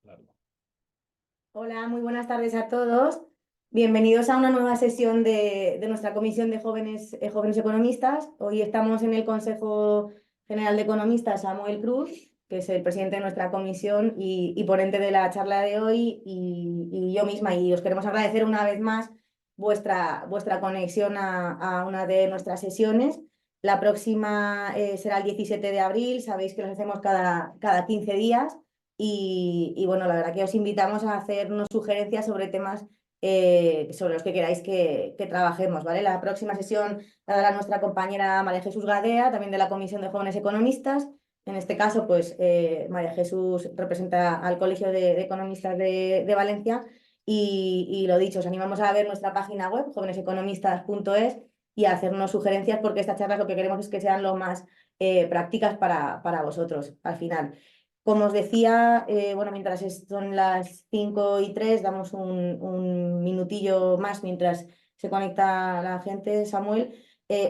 Claro. Hola, muy buenas tardes a todos. Bienvenidos a una nueva sesión de nuestra Comisión de Jóvenes Economistas. Hoy estamos en el Consejo General de Economistas, Samuel Cruz, que es el presidente de nuestra comisión y ponente de la charla de hoy, y yo misma. Y os queremos agradecer una vez más vuestra conexión a una de nuestras sesiones. La próxima será el 17 de abril. Sabéis que las hacemos cada 15 días. Y bueno, la verdad que os invitamos a hacernos sugerencias sobre temas sobre los que queráis que trabajemos, ¿vale? La próxima sesión la dará nuestra compañera María Jesús Gadea, también de la Comisión de Jóvenes Economistas. En este caso, pues María Jesús representa al Colegio de Economistas de Valencia. Y lo dicho, os animamos a ver nuestra página web, jóveneseconomistas.es, y a hacernos sugerencias, porque estas charlas lo que queremos es que sean lo más prácticas para vosotros al final. Como os decía, bueno, mientras son las 5:03, damos un minutillo más mientras se conecta la gente, Samuel.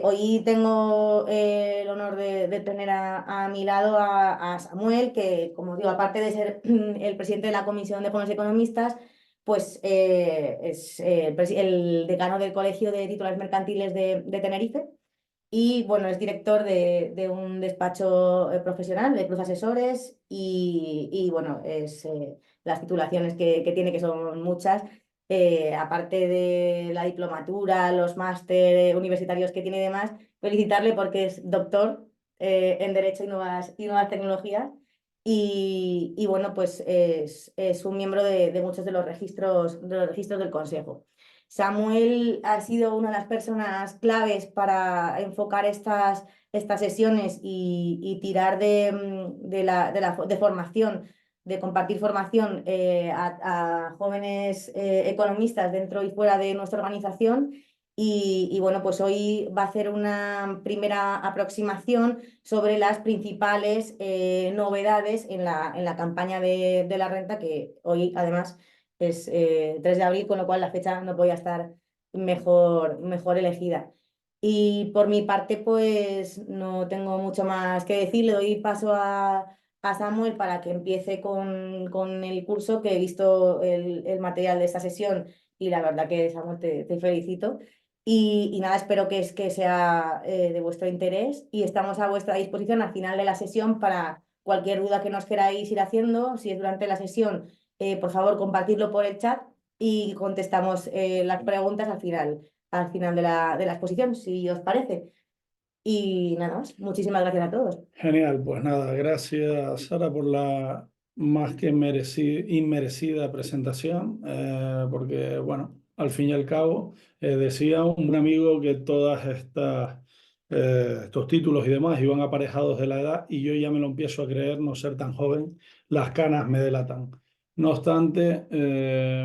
Hoy tengo el honor de tener a mi lado a Samuel, que, como digo, aparte de ser el presidente de la Comisión de Jóvenes Economistas, pues es el decano del Colegio de Titulares Mercantiles de Tenerife. Y bueno, es director de un despacho profesional de Cruz Asesores, y bueno, las titulaciones que tiene, que son muchas, aparte de la diplomatura, los máster universitarios que tiene y demás. Felicitarle porque es doctor en Derecho y Nuevas Tecnologías, y bueno, pues es un miembro de muchos de los registros del Consejo. Samuel ha sido una de las personas claves para enfocar estas sesiones y tirar de formación, de compartir formación a jóvenes economistas dentro y fuera de nuestra organización. Y bueno, pues hoy va a hacer una primera aproximación sobre las principales novedades en la campaña de la renta, que hoy además es 3 de abril, con lo cual la fecha no podía estar mejor elegida. Y por mi parte, pues no tengo mucho más que decir. Le doy paso a Samuel para que empiece con el curso, que he visto el material de esta sesión, y la verdad que, Samuel, te felicito. Y nada, espero que sea de vuestro interés, y estamos a vuestra disposición al final de la sesión para cualquier duda que nos queráis ir haciendo. Si es durante la sesión, por favor, compartirlo por el chat, y contestamos las preguntas al final de la exposición, si os parece. Y nada más, muchísimas gracias a todos. Genial, pues nada, gracias Sara por la más que inmerecida presentación, porque bueno, al fin y al cabo, decía un amigo que todas estos títulos y demás iban aparejados de la edad, y yo ya me lo empiezo a creer, no ser tan joven, las canas me delatan. No obstante,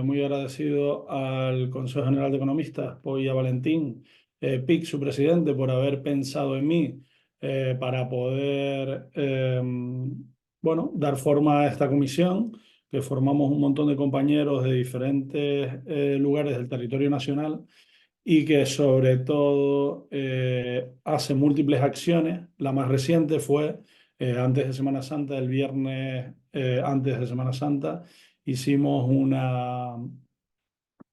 muy agradecido al Consejo General de Economistas, pues, y a Valentín Pic, su presidente, por haber pensado en mí para poder bueno, dar forma a esta comisión, que formamos un montón de compañeros de diferentes lugares del territorio nacional, y que sobre todo hace múltiples acciones. La más reciente fue antes de Semana Santa, el viernes antes de Semana Santa, hicimos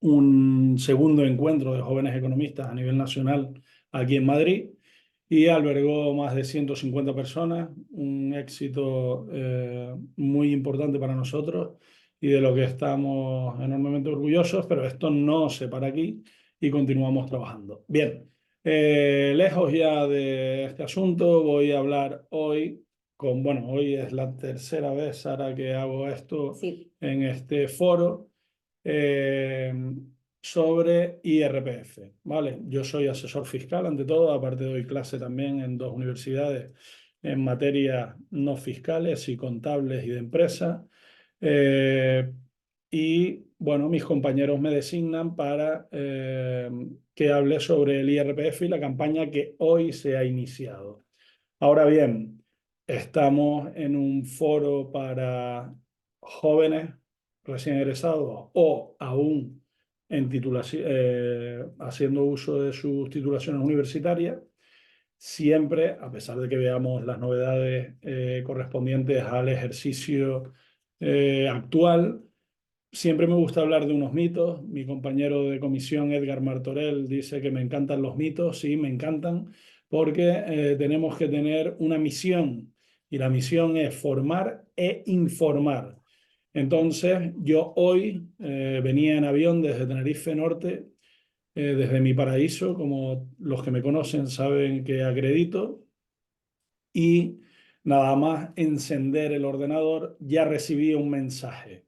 un segundo encuentro de jóvenes economistas a nivel nacional aquí en Madrid, y albergó más de 150 personas, un éxito muy importante para nosotros y de lo que estamos enormemente orgullosos, pero esto no se para aquí y continuamos trabajando. Bien, lejos ya de este asunto, voy a hablar hoy bueno, hoy es la tercera vez, Sara, que hago esto Sí. en este foro eh, sobre IRPF, ¿vale? Yo soy asesor fiscal, ante todo, aparte doy clase también en dos universidades en materias no fiscales y contables y de empresa. Eh, y bueno, mis compañeros me designan para que hable sobre el IRPF y la campaña que hoy se ha iniciado. Ahora bien, estamos en un foro para jóvenes recién egresados o aún haciendo uso de sus titulaciones universitarias, siempre, a pesar de que veamos las novedades correspondientes al ejercicio actual, siempre me gusta hablar de unos mitos. Mi compañero de comisión, Edgar Martorell, dice que me encantan los mitos. Sí, me encantan, porque tenemos que tener una misión y la misión es formar e informar. Entonces, yo hoy venía en avión desde Tenerife Norte, desde mi paraíso, como los que me conocen saben que acredito, y nada más encender el ordenador ya recibí un mensaje.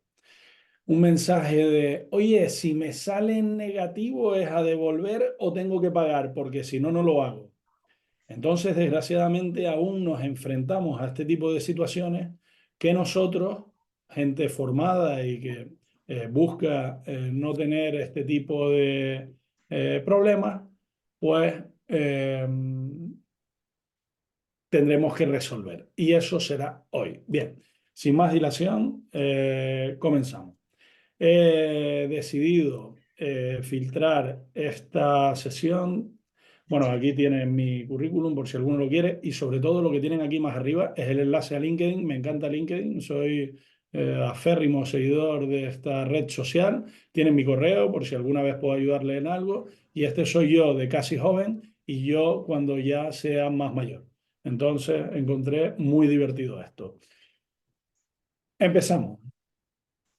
Un mensaje de, oye, si me sale en negativo, ¿es a devolver o tengo que pagar? Porque si no, no lo hago. Entonces, desgraciadamente, aún nos enfrentamos a este tipo de situaciones que nosotros, gente formada y que busca no tener este tipo de problemas, pues tendremos que resolver. Y eso será hoy. Bien, sin más dilación, comenzamos. He decidido filtrar esta sesión. Bueno, aquí tienen mi currículum por si alguno lo quiere, y sobre todo lo que tienen aquí más arriba es el enlace a LinkedIn. Me encanta LinkedIn, soy aférrimo seguidor de esta red social. Tienen mi correo por si alguna vez puedo ayudarle en algo, y este soy yo de casi joven y yo cuando ya sea más mayor. Entonces encontré muy divertido esto. Empezamos.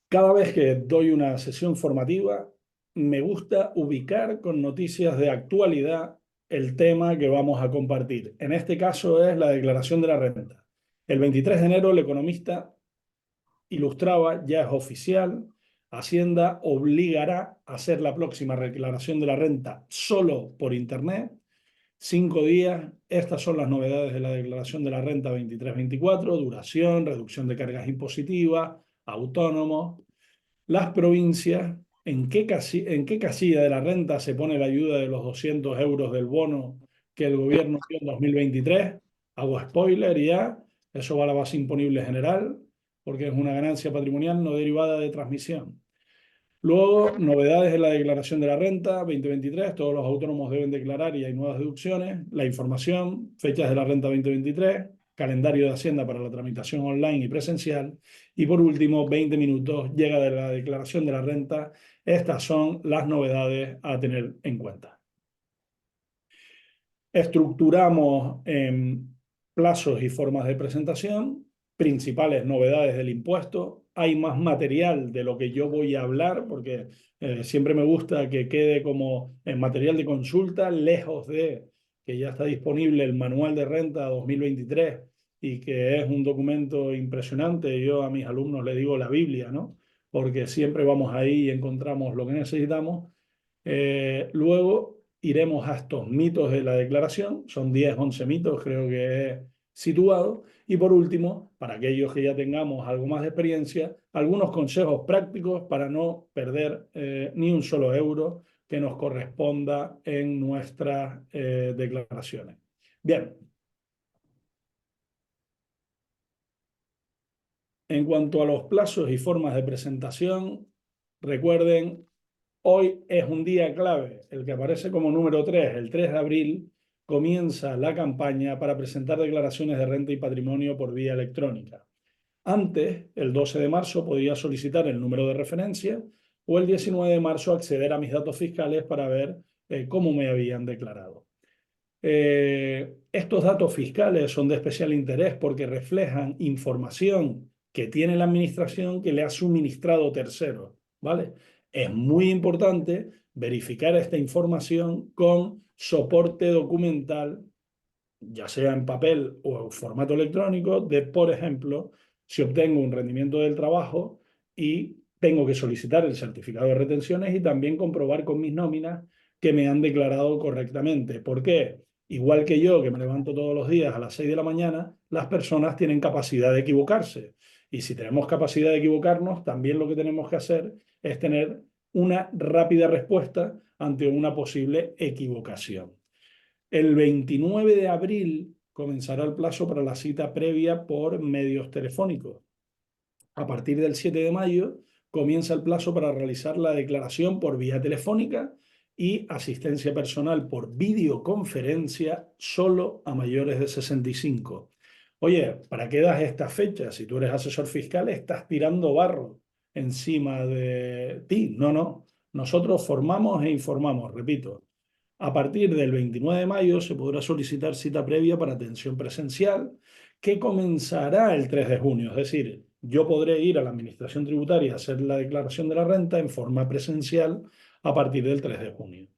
Cada vez que doy una sesión formativa, me gusta ubicar con noticias de actualidad el tema que vamos a compartir. En este caso es la declaración de la renta. El 23 de enero, el economista ilustraba, ya es oficial, Hacienda obligará a hacer la próxima declaración de la renta solo por Internet. 5 días. Estas son las novedades de la declaración de la renta 23-24: duración, reducción de cargas impositivas, autónomos. Las provincias, en qué casilla de la renta se pone la ayuda de los 200 euros del bono que el gobierno dio en 2023? Hago spoiler ya, eso va a la base imponible general, porque es una ganancia patrimonial no derivada de transmisión. Luego, novedades en la declaración de la renta 2023, todos los autónomos deben declarar y hay nuevas deducciones, la información, fechas de la renta 2023, calendario de Hacienda para la tramitación online y presencial, y por último, 20 minutos, llega de la declaración de la renta. Estas son las novedades a tener en cuenta. Estructuramos en plazos y formas de presentación, principales novedades del impuesto. Hay más material de lo que yo voy a hablar, porque siempre me gusta que quede como en material de consulta, lejos de que ya está disponible el Manual de Renta 2023 y que es un documento impresionante. Yo a mis alumnos les digo la Biblia, ¿no? Porque siempre vamos ahí y encontramos lo que necesitamos. Luego iremos a estos mitos de la declaración, son 10, 11 mitos, creo que he situado. Y por último, para aquellos que ya tengamos algo más de experiencia, algunos consejos prácticos para no perder ni un solo euro que nos corresponda en nuestras declaraciones. Bien, en cuanto a los plazos y formas de presentación, recuerden, hoy es un día clave, el que aparece como número 3, el 3 de abril, comienza la campaña para presentar declaraciones de renta y patrimonio por vía electrónica. Antes, el 12 de marzo, podía solicitar el número de referencia, o el 19 de marzo acceder a mis datos fiscales para ver cómo me habían declarado. Estos datos fiscales son de especial interés porque reflejan información que tiene la administración que le ha suministrado terceros, ¿vale? Es muy importante verificar esta información con soporte documental, ya sea en papel o en formato electrónico, de, por ejemplo, si obtengo un rendimiento del trabajo y tengo que solicitar el certificado de retenciones y también comprobar con mis nóminas que me han declarado correctamente. ¿Por qué? Igual que yo, que me levanto todos los días a las 6 de la mañana, las personas tienen capacidad de equivocarse. Y si tenemos capacidad de equivocarnos, también lo que tenemos que hacer es tener una rápida respuesta ante una posible equivocación. El 29 de abril comenzará el plazo para la cita previa por medios telefónicos. A partir del 7 de mayo comienza el plazo para realizar la declaración por vía telefónica y asistencia personal por videoconferencia solo a mayores de 65. Oye, ¿para qué das esta fecha? Si tú eres asesor fiscal, estás tirando barro encima de ti. No, no. Nosotros formamos e informamos, repito. A partir del 29 de mayo se podrá solicitar cita previa para atención presencial, que comenzará el 3 de junio. Es decir, yo podré ir a la Administración Tributaria a hacer la declaración de la renta en forma presencial a partir del 3 de junio.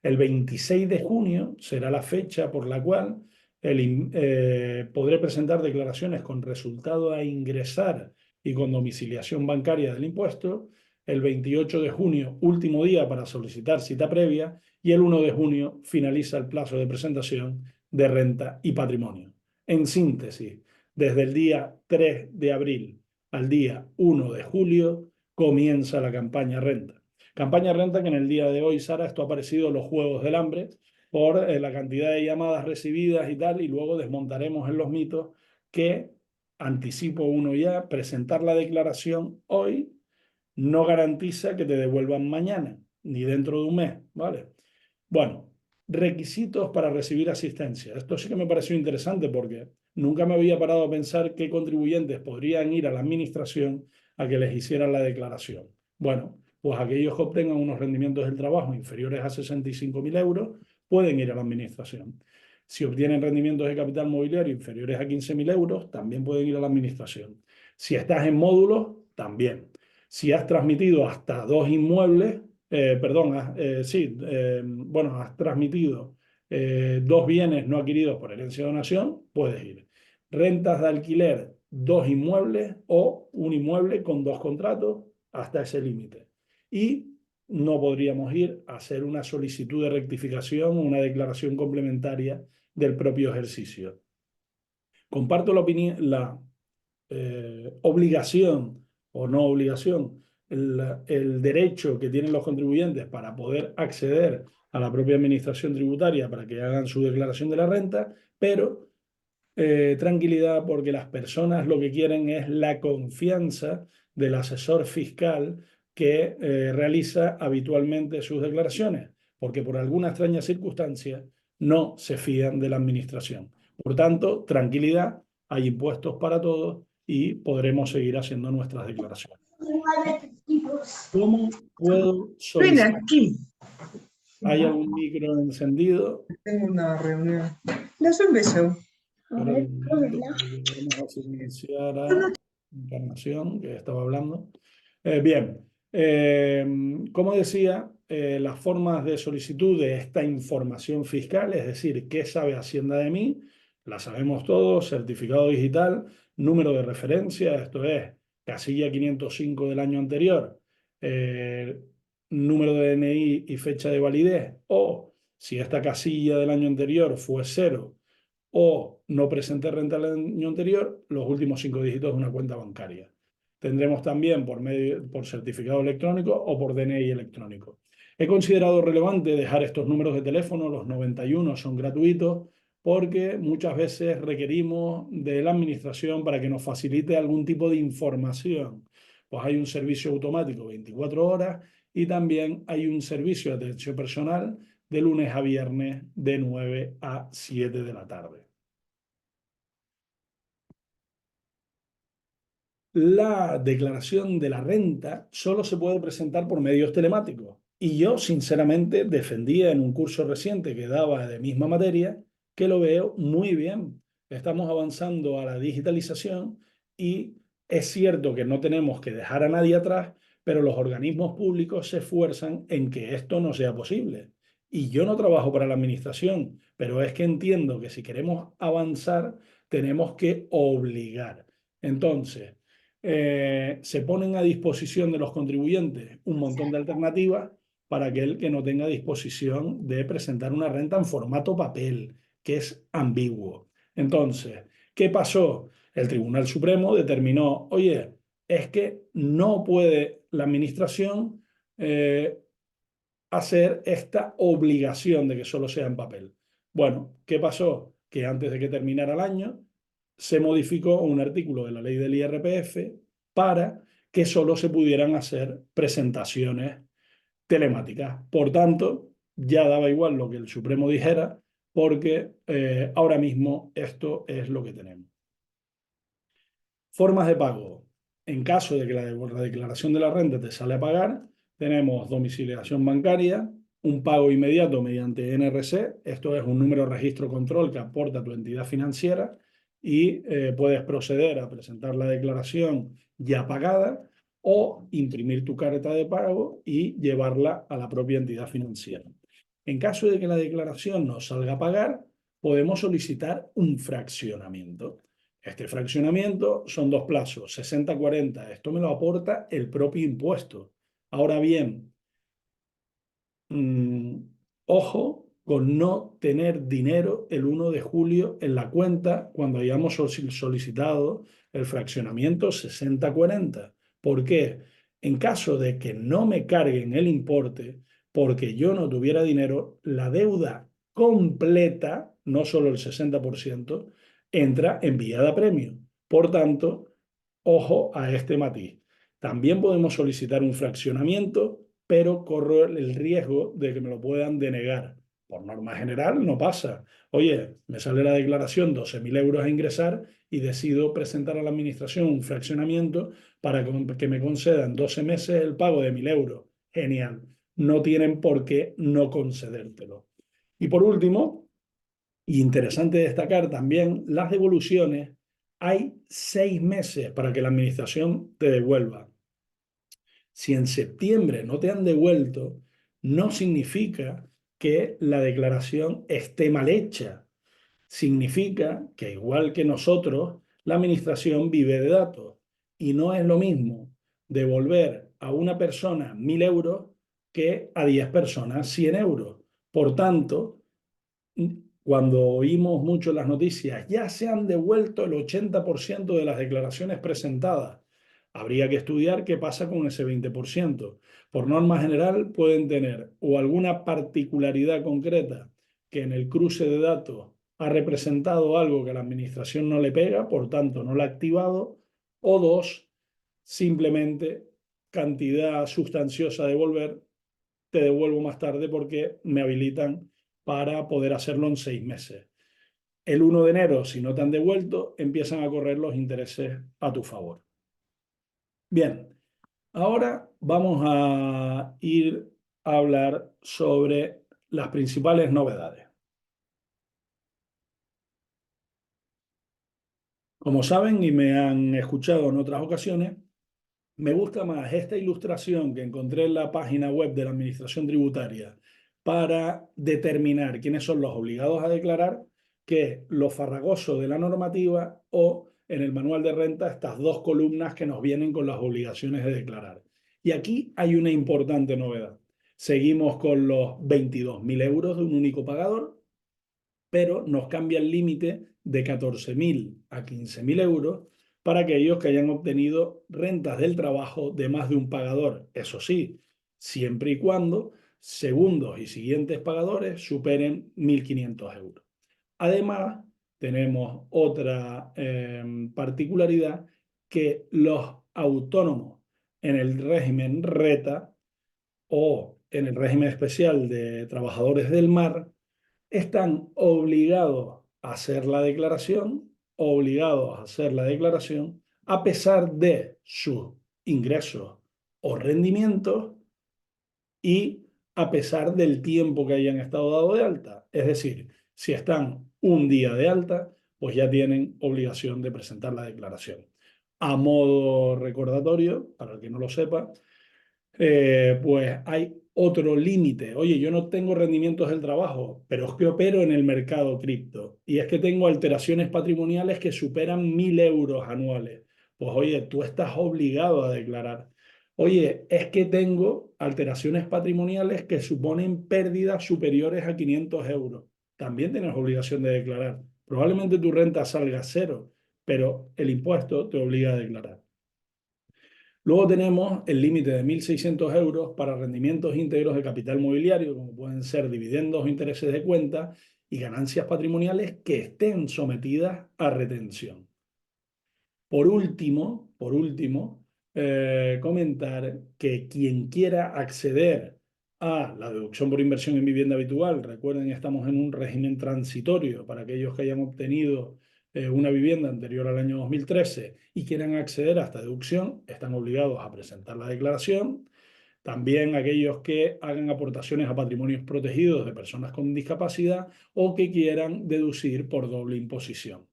El 26 de junio será la fecha por la cual podré presentar declaraciones con resultado a ingresar y con domiciliación bancaria del impuesto. El 28 de junio, último día para solicitar cita previa, y el 1 de junio finaliza el plazo de presentación de renta y patrimonio. En síntesis, desde el día 3 de abril al día 1 de julio comienza la campaña renta. Campaña renta que en el día de hoy, Sara, esto ha aparecido en los Juegos del Hambre por la cantidad de llamadas recibidas y tal, y luego desmontaremos en los mitos que, anticipo uno ya, presentar la declaración hoy no garantiza que te devuelvan mañana, ni dentro de un mes, ¿vale? Bueno, requisitos para recibir asistencia. Esto sí que me pareció interesante porque nunca me había parado a pensar qué contribuyentes podrían ir a la administración a que les hicieran la declaración. Bueno, pues aquellos que obtengan unos rendimientos del trabajo inferiores a 65.000 euros pueden ir a la administración. Si obtienen rendimientos de capital mobiliario inferiores a 15.000 euros, también pueden ir a la administración. Si estás en módulos, también. Si has transmitido hasta 2 inmuebles, perdón, bueno, has transmitido 2 bienes no adquiridos por herencia o donación, puedes ir. Rentas de alquiler, 2 inmuebles o un inmueble con 2 contratos, hasta ese límite. Y no podríamos ir a hacer una solicitud de rectificación o una declaración complementaria del propio ejercicio. Comparto la obligación o no obligación, el derecho que tienen los contribuyentes para poder acceder a la propia administración tributaria para que hagan su declaración de la renta, pero tranquilidad, porque las personas lo que quieren es la confianza del asesor fiscal que realiza habitualmente sus declaraciones, porque por alguna extraña circunstancia no se fían de la administración. Por tanto, tranquilidad, hay impuestos para todos y podremos seguir haciendo nuestras declaraciones. ¿Cómo puedo Ven solicitar? aquí. ¿Hay algún micro encendido? Tengo una reunión. Das un beso. Espera un momento, porque vamos a silenciar a Encarnación, que estaba hablando. Bien, como decía, las formas de solicitud de esta información fiscal, es decir, qué sabe Hacienda de mí, la sabemos todos: certificado digital, número de referencia, esto es, casilla 505 del año anterior, eh, número de DNI y fecha de validez, o si esta casilla del año anterior fue 0 o no presenté renta el año anterior, los últimos 5 dígitos de una cuenta bancaria. Tendremos también por certificado electrónico o por DNI electrónico. He considerado relevante dejar estos números de teléfono, los 91 son gratuitos, porque muchas veces requerimos de la administración para que nos facilite algún tipo de información. Pues hay un servicio automático 24 horas y también hay un servicio de atención personal de lunes a viernes de 9 a 7 de la tarde. La declaración de la renta solo se puede presentar por medios telemáticos. Y yo, sinceramente, defendía en un curso reciente que daba de misma materia que lo veo muy bien. Estamos avanzando a la digitalización y es cierto que no tenemos que dejar a nadie atrás, pero los organismos públicos se esfuerzan en que esto no sea posible. Y yo no trabajo para la administración, pero es que entiendo que si queremos avanzar, tenemos que obligar. Entonces, se ponen a disposición de los contribuyentes un montón de alternativas para aquel que no tenga disposición de presentar una renta en formato papel, que es ambiguo. Entonces, ¿qué pasó? El Tribunal Supremo determinó, oye, es que no puede la administración hacer esta obligación de que solo sea en papel. Bueno, ¿qué pasó? Que antes de que terminara el año, se modificó un artículo de la ley del IRPF para que solo se pudieran hacer presentaciones telemáticas. Por tanto, ya daba igual lo que el Supremo dijera, porque ahora mismo esto es lo que tenemos. Formas de pago. En caso de que la declaración de la renta te sale a pagar, tenemos domiciliación bancaria, un pago inmediato mediante NRC, esto es un número de registro control que aporta tu entidad financiera y puedes proceder a presentar la declaración ya pagada o imprimir tu carta de pago y llevarla a la propia entidad financiera. En caso de que la declaración no salga a pagar, podemos solicitar un fraccionamiento. Este fraccionamiento son dos plazos, 60-40. Esto me lo aporta el propio impuesto. Ahora bien, ojo con no tener dinero el 1 de julio en la cuenta cuando hayamos solicitado el fraccionamiento 60-40. ¿Por qué? En caso de que no me carguen el importe porque yo no tuviera dinero, la deuda completa, no solo el 60%, entra en vía de apremio. Por tanto, ojo a este matiz. También podemos solicitar un fraccionamiento, pero corro el riesgo de que me lo puedan denegar. Por norma general no pasa. Oye, me sale la declaración 12.000 euros a ingresar y decido presentar a la administración un fraccionamiento para que me concedan 12 meses el pago de 1.000 euros. Genial. No tienen por qué no concedértelo. Y por último, y interesante destacar también, las devoluciones. Hay 6 meses para que la administración te devuelva. Si en septiembre no te han devuelto, no significa que la declaración esté mal hecha. Significa que igual que nosotros, la administración vive de datos y no es lo mismo devolver a una persona 1.000 euros que a 10 personas 100 euros. Por tanto, cuando oímos mucho las noticias, ya se han devuelto el 80% de las declaraciones presentadas. Habría que estudiar qué pasa con ese 20%. Por norma general, pueden tener o alguna particularidad concreta que en el cruce de datos ha representado algo que a la administración no le pega, por tanto no la ha activado, o dos, simplemente cantidad sustanciosa a devolver, te devuelvo más tarde porque me habilitan para poder hacerlo en 6 meses. El 1 de enero, si no te han devuelto, empiezan a correr los intereses a tu favor. Bien, ahora vamos a ir a hablar sobre las principales novedades. Como saben y me han escuchado en otras ocasiones, me gusta más esta ilustración que encontré en la página web de la Administración Tributaria para determinar quiénes son los obligados a declarar que lo farragoso de la normativa o en el manual de renta estas dos columnas que nos vienen con las obligaciones de declarar. Y aquí hay una importante novedad. Seguimos con los 22.000 euros de un único pagador, pero nos cambia el límite de 14.000 a 15.000 euros para aquellos que hayan obtenido rentas del trabajo de más de un pagador. Eso sí, siempre y cuando segundos y siguientes pagadores superen 1.500 euros. Además, tenemos otra particularidad, que los autónomos en el régimen RETA o en el régimen especial de trabajadores del mar están obligados a hacer la declaración a pesar de sus ingresos o rendimientos y a pesar del tiempo que hayan estado dado de alta. Es decir, si están un día de alta, pues ya tienen obligación de presentar la declaración. A modo recordatorio, para el que no lo sepa, pues hay otro límite. Oye, yo no tengo rendimientos del trabajo, pero es que opero en el mercado cripto y es que tengo alteraciones patrimoniales que superan 1.000 euros anuales. Pues oye, tú estás obligado a declarar. Oye, es que tengo alteraciones patrimoniales que suponen pérdidas superiores a 500 euros. También tienes obligación de declarar. Probablemente tu renta salga cero, pero el impuesto te obliga a declarar. Luego tenemos el límite de 1.600 euros para rendimientos íntegros de capital mobiliario, como pueden ser dividendos o intereses de cuenta y ganancias patrimoniales que estén sometidas a retención. Por último, comentar que quien quiera acceder a la deducción por inversión en vivienda habitual, recuerden, estamos en un régimen transitorio para aquellos que hayan obtenido una vivienda anterior al año 2013 y quieran acceder a esta deducción, están obligados a presentar la declaración. También aquellos que hagan aportaciones a patrimonios protegidos de personas con discapacidad o que quieran deducir por doble imposición.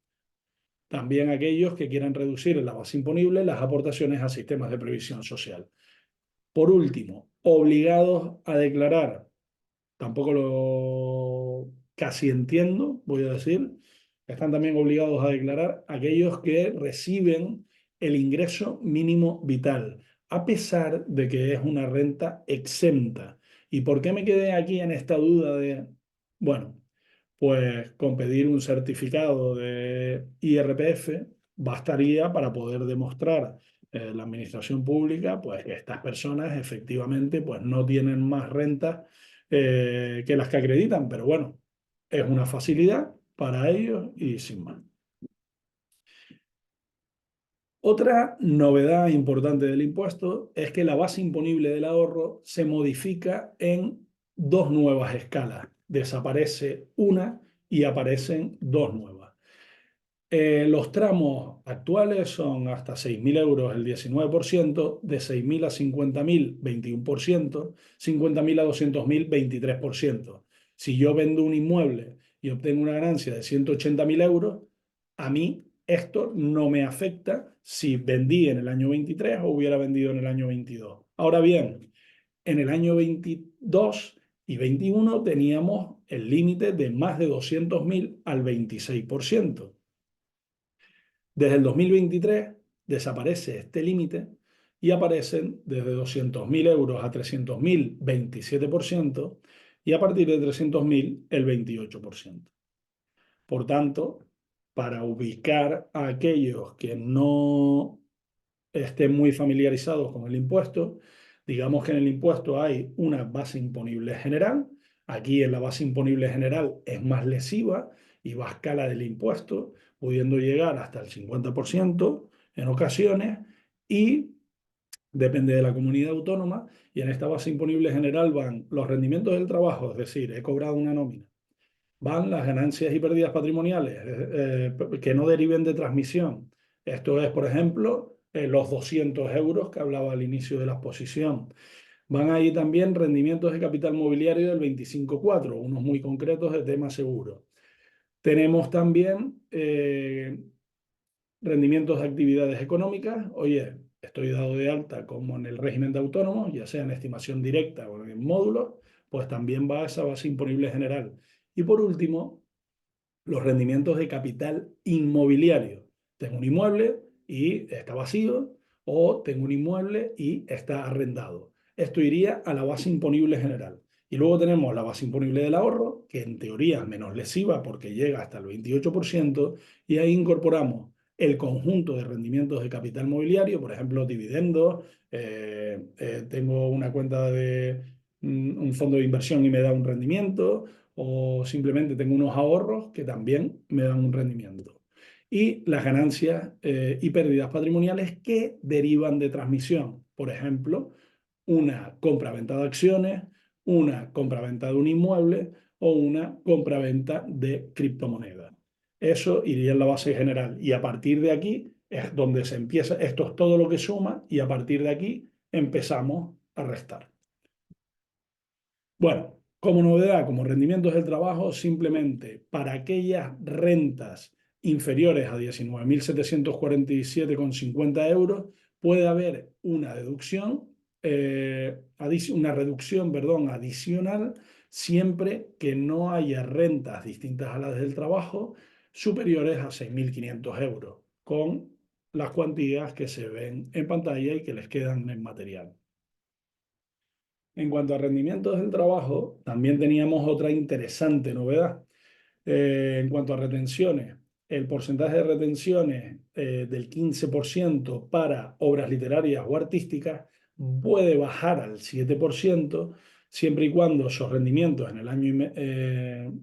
También aquellos que quieran reducir en la base imponible las aportaciones a sistemas de previsión social. Por último, obligados a declarar, tampoco lo casi entiendo, voy a decir, están también obligados a declarar aquellos que reciben el ingreso mínimo vital, a pesar de que es una renta exenta. ¿Y por qué me quedé aquí en esta duda de, bueno, pues con pedir un certificado de IRPF bastaría para poder demostrar la administración pública pues que estas personas efectivamente pues no tienen más rentas que las que acreditan, pero bueno, es una facilidad para ellos y sin más. Otra novedad importante del impuesto es que la base imponible del ahorro se modifica en dos nuevas escalas. Desaparece una y aparecen dos nuevas. Los tramos actuales son hasta 6.000 euros el 19%, de 6.000 a 50.000 21%, 50.000 a 200.000 23%. Si yo vendo un inmueble y obtengo una ganancia de 180.000 euros, a mí esto no me afecta si vendí en el año 23 o hubiera vendido en el año 22. Ahora bien, en el año 22 y 21 teníamos el límite de más de 200.000 al 26%. Desde el 2023 desaparece este límite y aparecen desde 200.000 euros a 300.000 27% y a partir de 300.000 el 28%. Por tanto, para ubicar a aquellos que no estén muy familiarizados con el impuesto, digamos que en el impuesto hay una base imponible general. Aquí en la base imponible general es más lesiva y va a escala del impuesto, pudiendo llegar hasta el 50% en ocasiones y depende de la comunidad autónoma. Y en esta base imponible general van los rendimientos del trabajo, es decir, he cobrado una nómina, van las ganancias y pérdidas patrimoniales que no deriven de transmisión. Esto es, por ejemplo, los 200 euros que hablaba al inicio de la exposición. Van ahí también rendimientos de capital mobiliario del 25,4, unos muy concretos de tema seguro. Tenemos también rendimientos de actividades económicas. Oye, estoy dado de alta como en el régimen de autónomos, ya sea en estimación directa o en módulos, pues también va a esa base imponible general. Y por último, los rendimientos de capital inmobiliario. Tengo un inmueble y está vacío, o tengo un inmueble y está arrendado. Esto iría a la base imponible general. Y luego tenemos la base imponible del ahorro, que en teoría es menos lesiva porque llega hasta el 28%, y ahí incorporamos el conjunto de rendimientos de capital mobiliario, por ejemplo, dividendos, tengo una cuenta de un fondo de inversión y me da un rendimiento, o simplemente tengo unos ahorros que también me dan un rendimiento. Y las ganancias y pérdidas patrimoniales que derivan de transmisión. Por ejemplo, una compra-venta de acciones, una compra-venta de un inmueble o una compra-venta de criptomonedas. Eso iría en la base general. Y a partir de aquí es donde se empieza, esto es todo lo que suma y a partir de aquí empezamos a restar. Bueno, como novedad, como rendimientos del trabajo, simplemente para aquellas rentas inferiores a 19.747,50 euros, puede haber una deducción, una reducción, perdón, adicional, siempre que no haya rentas distintas a las del trabajo superiores a 6.500 euros, con las cuantías que se ven en pantalla y que les quedan en material. En cuanto a rendimientos del trabajo, también teníamos otra interesante novedad. En cuanto a retenciones, el porcentaje de retenciones del 15% para obras literarias o artísticas puede bajar al 7%, siempre y cuando esos rendimientos en el año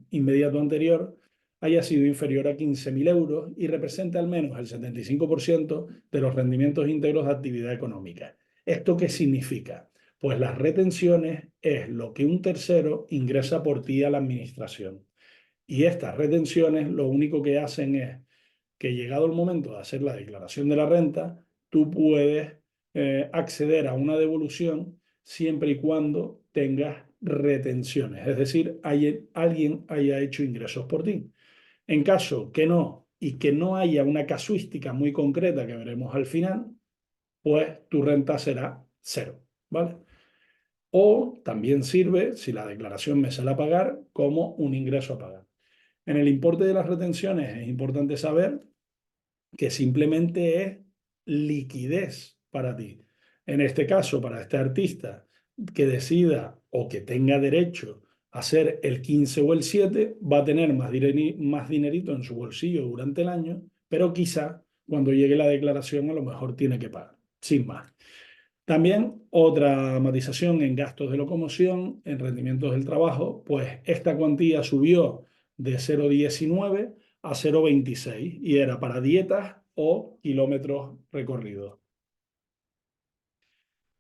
inmediato anterior haya sido inferior a 15.000 euros y represente al menos el 75% de los rendimientos íntegros de actividad económica. ¿Esto qué significa? Pues las retenciones es lo que un tercero ingresa por ti a la administración. Y estas retenciones lo único que hacen es que llegado el momento de hacer la declaración de la renta, tú puedes acceder a una devolución siempre y cuando tengas retenciones, es decir, alguien haya hecho ingresos por ti. En caso que no, y que no haya una casuística muy concreta que veremos al final, pues tu renta será cero, ¿vale? O también sirve, si la declaración me sale a pagar, como un ingreso a pagar. En el importe de las retenciones es importante saber que simplemente es liquidez para ti. En este caso, para este artista que decida o que tenga derecho a hacer el 15 o el 7, va a tener más dinerito en su bolsillo durante el año, pero quizá cuando llegue la declaración a lo mejor tiene que pagar, sin más. También otra matización en gastos de locomoción, en rendimientos del trabajo, pues esta cuantía subió de 0,19 a 0,26 y era para dietas o kilómetros recorridos.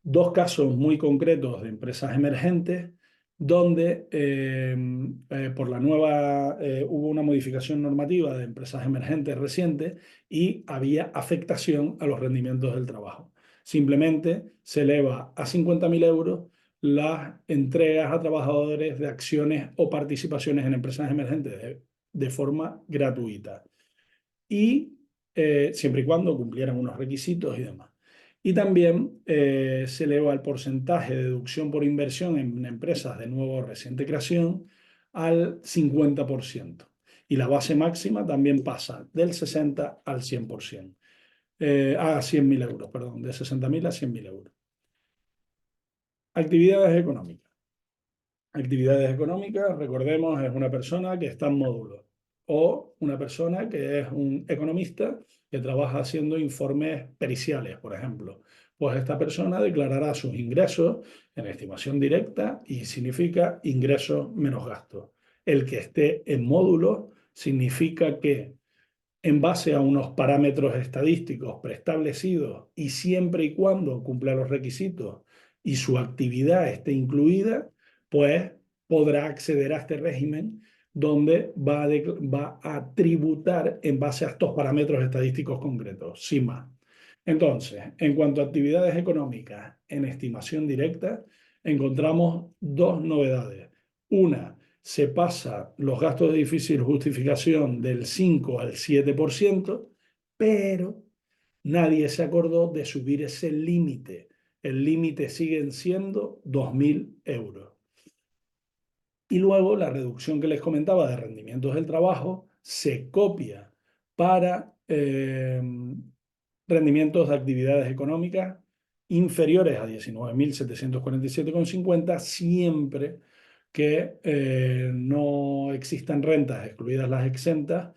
Dos casos muy concretos de empresas emergentes donde por la nueva hubo una modificación normativa de empresas emergentes reciente y había afectación a los rendimientos del trabajo. Simplemente se eleva a 50.000 euros las entregas a trabajadores de acciones o participaciones en empresas emergentes de forma gratuita y siempre y cuando cumplieran unos requisitos y demás. Y también se eleva el porcentaje de deducción por inversión en empresas de nuevo o reciente creación al 50%. Y la base máxima también pasa del 60 al 100%. A 100.000 euros, perdón, de 60.000 a 100.000 euros. Actividades económicas. Actividades económicas, recordemos, es una persona que está en módulo o una persona que es un economista que trabaja haciendo informes periciales, por ejemplo. Pues esta persona declarará sus ingresos en estimación directa y significa ingresos menos gastos. El que esté en módulo significa que en base a unos parámetros estadísticos preestablecidos y siempre y cuando cumpla los requisitos y su actividad esté incluida, pues podrá acceder a este régimen donde va a tributar en base a estos parámetros estadísticos concretos, sin más. Entonces, en cuanto a actividades económicas en estimación directa, encontramos dos novedades. Una, se pasa los gastos de difícil justificación del 5 al 7%, pero nadie se acordó de subir ese límite. El límite sigue siendo 2.000 euros. Y luego la reducción que les comentaba de rendimientos del trabajo se copia para rendimientos de actividades económicas inferiores a 19.747,50 siempre que no existan rentas, excluidas las exentas,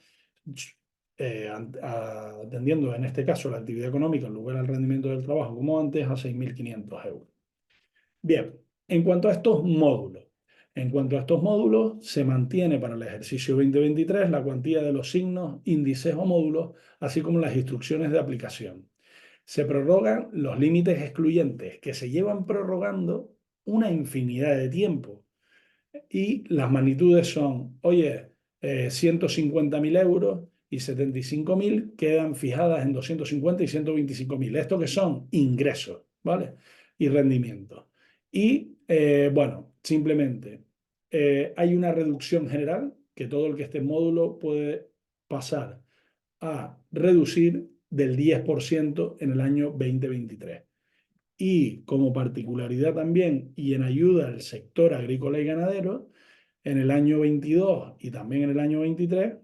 atendiendo en este caso la actividad económica en lugar al rendimiento del trabajo como antes a 6.500 euros. Bien, en cuanto a estos módulos. En cuanto a estos módulos, se mantiene para el ejercicio 2023 la cuantía de los signos, índices o módulos, así como las instrucciones de aplicación. Se prorrogan los límites excluyentes que se llevan prorrogando una infinidad de tiempo. Y las magnitudes son, oye, 150.000 euros y 75.000 quedan fijadas en 250 y 125.000. Esto que son ingresos, ¿vale? Y rendimientos. Y bueno, simplemente hay una reducción general que todo el que esté en módulo puede pasar a reducir del 10% en el año 2023. Y como particularidad también y en ayuda al sector agrícola y ganadero, en el año 22 y también en el año 23,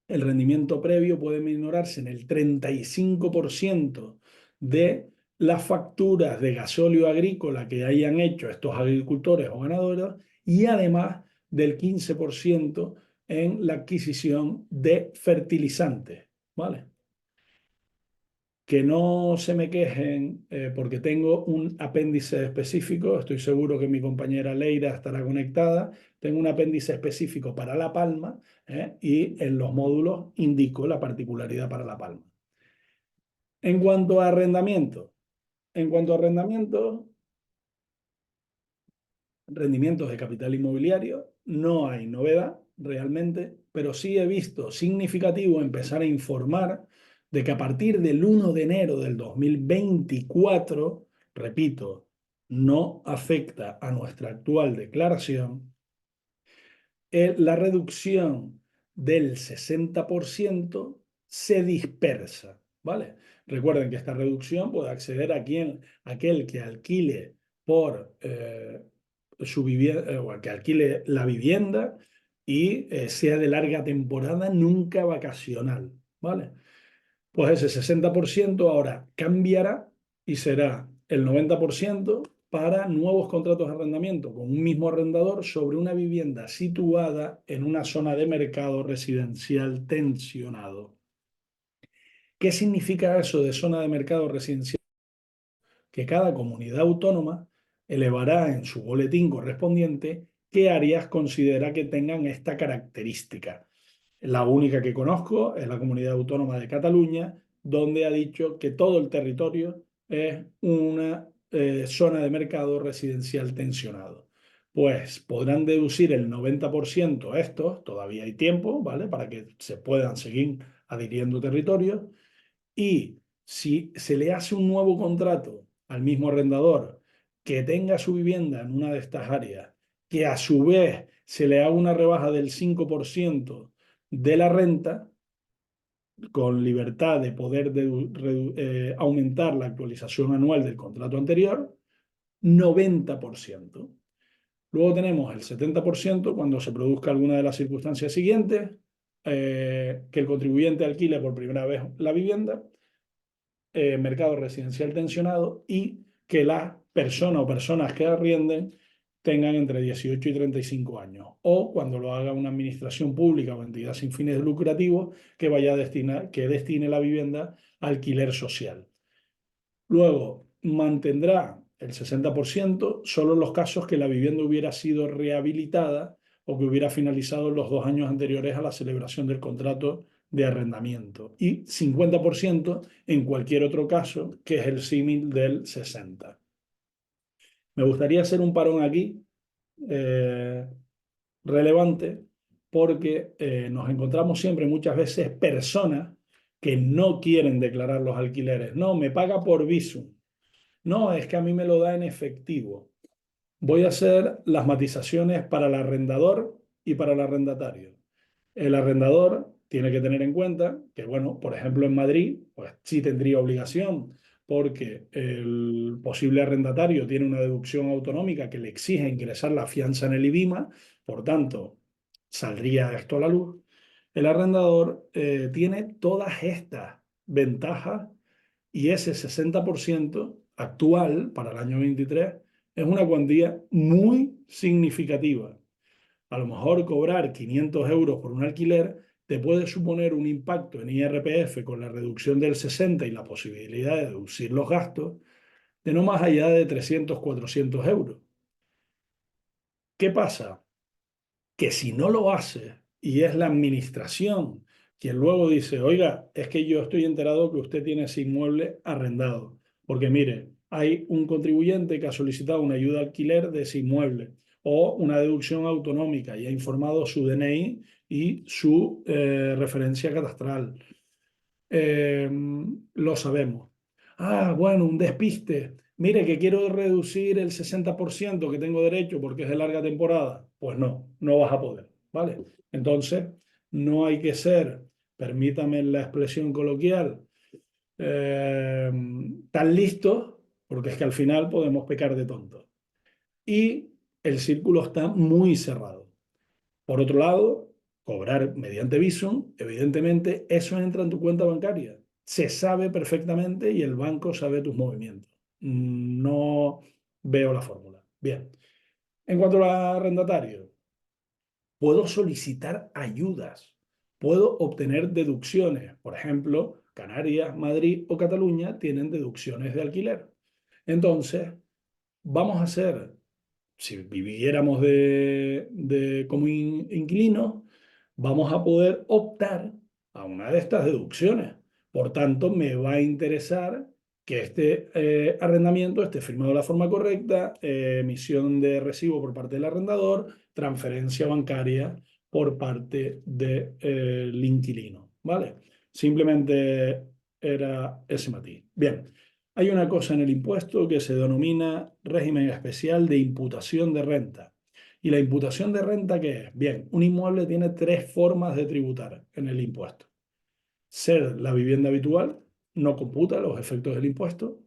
el rendimiento previo puede minorarse en el 35% de las facturas de gasóleo agrícola que hayan hecho estos agricultores o ganaderos y además del 15% en la adquisición de fertilizantes, ¿vale? Que no se me quejen porque tengo un apéndice específico, estoy seguro que mi compañera Leira estará conectada, tengo un apéndice específico para La Palma y en los módulos indico la particularidad para La Palma. En cuanto a arrendamiento, rendimientos de capital inmobiliario, no hay novedad, realmente, pero sí he visto significativo empezar a informar de que a partir del 1 de enero del 2024, repito, no afecta a nuestra actual declaración, la reducción del 60% se dispersa, ¿vale? Recuerden que esta reducción puede acceder a aquel que alquile por su vivienda, o que alquile la vivienda y sea de larga temporada, nunca vacacional, ¿vale? Pues ese 60% ahora cambiará y será el 90% para nuevos contratos de arrendamiento con un mismo arrendador sobre una vivienda situada en una zona de mercado residencial tensionado. ¿Qué significa eso de zona de mercado residencial? Que cada comunidad autónoma elevará en su boletín correspondiente qué áreas considera que tengan esta característica. La única que conozco es la Comunidad Autónoma de Cataluña, donde ha dicho que todo el territorio es una zona de mercado residencial tensionado. Pues podrán deducir el 90% estos, todavía hay tiempo, ¿vale? Para que se puedan seguir adhiriendo territorios. Y si se le hace un nuevo contrato al mismo arrendador que tenga su vivienda en una de estas áreas, que a su vez se le haga una rebaja del 5% de la renta, con libertad de poder aumentar la actualización anual del contrato anterior, 90%. Luego tenemos el 70% cuando se produzca alguna de las circunstancias siguientes, que el contribuyente alquile por primera vez la vivienda, mercado residencial tensionado, y que la persona o personas que arrienden tengan entre 18 y 35 años, o cuando lo haga una administración pública o entidad sin fines lucrativos que destine la vivienda a alquiler social. Luego, mantendrá el 60% solo en los casos que la vivienda hubiera sido rehabilitada o que hubiera finalizado los 2 años anteriores a la celebración del contrato de arrendamiento, y 50% en cualquier otro caso, que es el símil del 60%. Me gustaría hacer un parón aquí relevante, porque nos encontramos siempre muchas veces personas que no quieren declarar los alquileres. No, me paga por Bizum. No, es que a mí me lo da en efectivo. Voy a hacer las matizaciones para el arrendador y para el arrendatario. El arrendador tiene que tener en cuenta que, bueno, por ejemplo, en Madrid, pues sí tendría obligación, porque el posible arrendatario tiene una deducción autonómica que le exige ingresar la fianza en el IBIMA, por tanto, saldría esto a la luz. El arrendador tiene todas estas ventajas, y ese 60% actual para el año 23 es una cuantía muy significativa. A lo mejor cobrar 500 euros por un alquiler te puede suponer un impacto en IRPF con la reducción del 60 y la posibilidad de deducir los gastos de no más allá de 300, 400 euros. ¿Qué pasa? Que si no lo hace y es la administración quien luego dice, oiga, es que yo estoy enterado que usted tiene ese inmueble arrendado, porque mire, hay un contribuyente que ha solicitado una ayuda de alquiler de ese inmueble o una deducción autonómica y ha informado su DNI y su referencia catastral. Lo sabemos. Ah, bueno, un despiste. Mire, que quiero reducir el 60% que tengo derecho porque es de larga temporada. Pues no, no vas a poder, ¿vale? Entonces, no hay que ser, permítame la expresión coloquial, tan listos, porque es que al final podemos pecar de tontos. Y el círculo está muy cerrado. Por otro lado, cobrar mediante Bizum, evidentemente, eso entra en tu cuenta bancaria. Se sabe perfectamente y el banco sabe tus movimientos. No veo la fórmula. Bien. En cuanto al arrendatario, puedo solicitar ayudas, puedo obtener deducciones. Por ejemplo, Canarias, Madrid o Cataluña tienen deducciones de alquiler. Entonces, vamos a hacer, si viviéramos como inquilinos, vamos a poder optar a una de estas deducciones. Por tanto, me va a interesar que este arrendamiento esté firmado de la forma correcta, emisión de recibo por parte del arrendador, transferencia bancaria por parte del inquilino, ¿vale? Simplemente era ese matiz. Bien, hay una cosa en el impuesto que se denomina régimen especial de imputación de renta. ¿Y la imputación de renta qué es? Bien, un inmueble tiene tres formas de tributar en el impuesto. Ser la vivienda habitual, no computa los efectos del impuesto.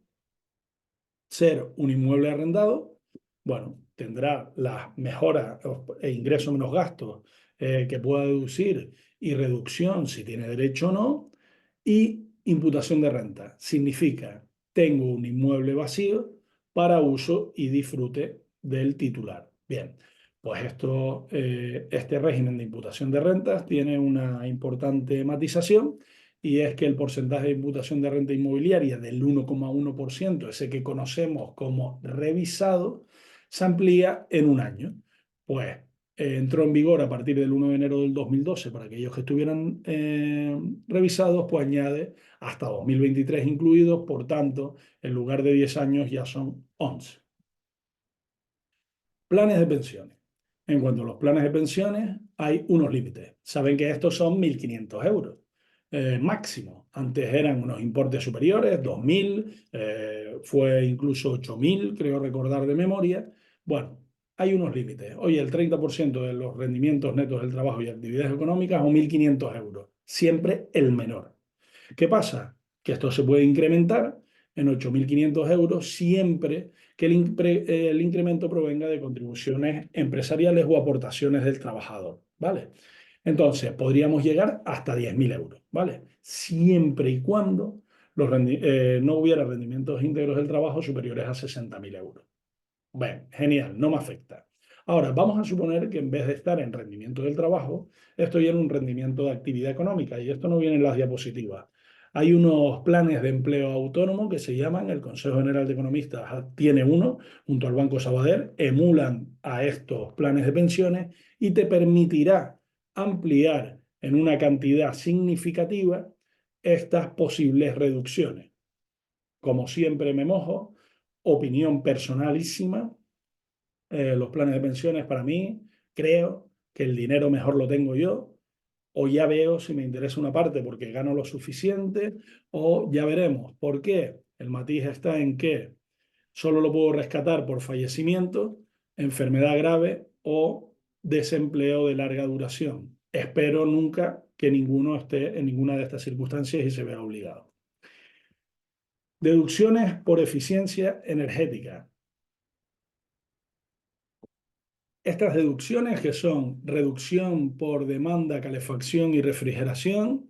Ser un inmueble arrendado, bueno, tendrá las mejoras e ingresos menos gastos que pueda deducir y reducción si tiene derecho o no. Y imputación de renta significa tengo un inmueble vacío para uso y disfrute del titular. Bien, pues este régimen de imputación de rentas tiene una importante matización y es que el porcentaje de imputación de renta inmobiliaria del 1,1%, ese que conocemos como revisado, se amplía en un año. Pues entró en vigor a partir del 1 de enero del 2012 para aquellos que estuvieran revisados, pues añade hasta 2023 incluidos, por tanto, en lugar de 10 años ya son 11. Planes de pensiones. En cuanto a los planes de pensiones, hay unos límites. Saben que estos son 1.500 euros máximo. Antes eran unos importes superiores, 2.000, fue incluso 8.000, creo recordar de memoria. Bueno, hay unos límites. Hoy el 30% de los rendimientos netos del trabajo y actividades económicas o 1.500 euros. Siempre el menor. ¿Qué pasa? Que esto se puede incrementar en 8.500 euros siempre que el incremento provenga de contribuciones empresariales o aportaciones del trabajador, ¿vale? Entonces, podríamos llegar hasta 10.000 euros, ¿vale? Siempre y cuando no hubiera rendimientos íntegros del trabajo superiores a 60.000 euros. Bueno, genial, no me afecta. Ahora, vamos a suponer que en vez de estar en rendimiento del trabajo, estoy en un rendimiento de actividad económica y esto no viene en las diapositivas. Hay unos planes de empleo autónomo que se llaman, el Consejo General de Economistas tiene uno, junto al Banco Sabadell, emulan a estos planes de pensiones y te permitirá ampliar en una cantidad significativa estas posibles reducciones. Como siempre me mojo, opinión personalísima, los planes de pensiones para mí, creo que el dinero mejor lo tengo yo, o ya veo si me interesa una parte porque gano lo suficiente, o ya veremos. ¿Por qué? El matiz está en que solo lo puedo rescatar por fallecimiento, enfermedad grave o desempleo de larga duración. Espero nunca que ninguno esté en ninguna de estas circunstancias y se vea obligado. Deducciones por eficiencia energética. Estas deducciones que son reducción por demanda, calefacción y refrigeración,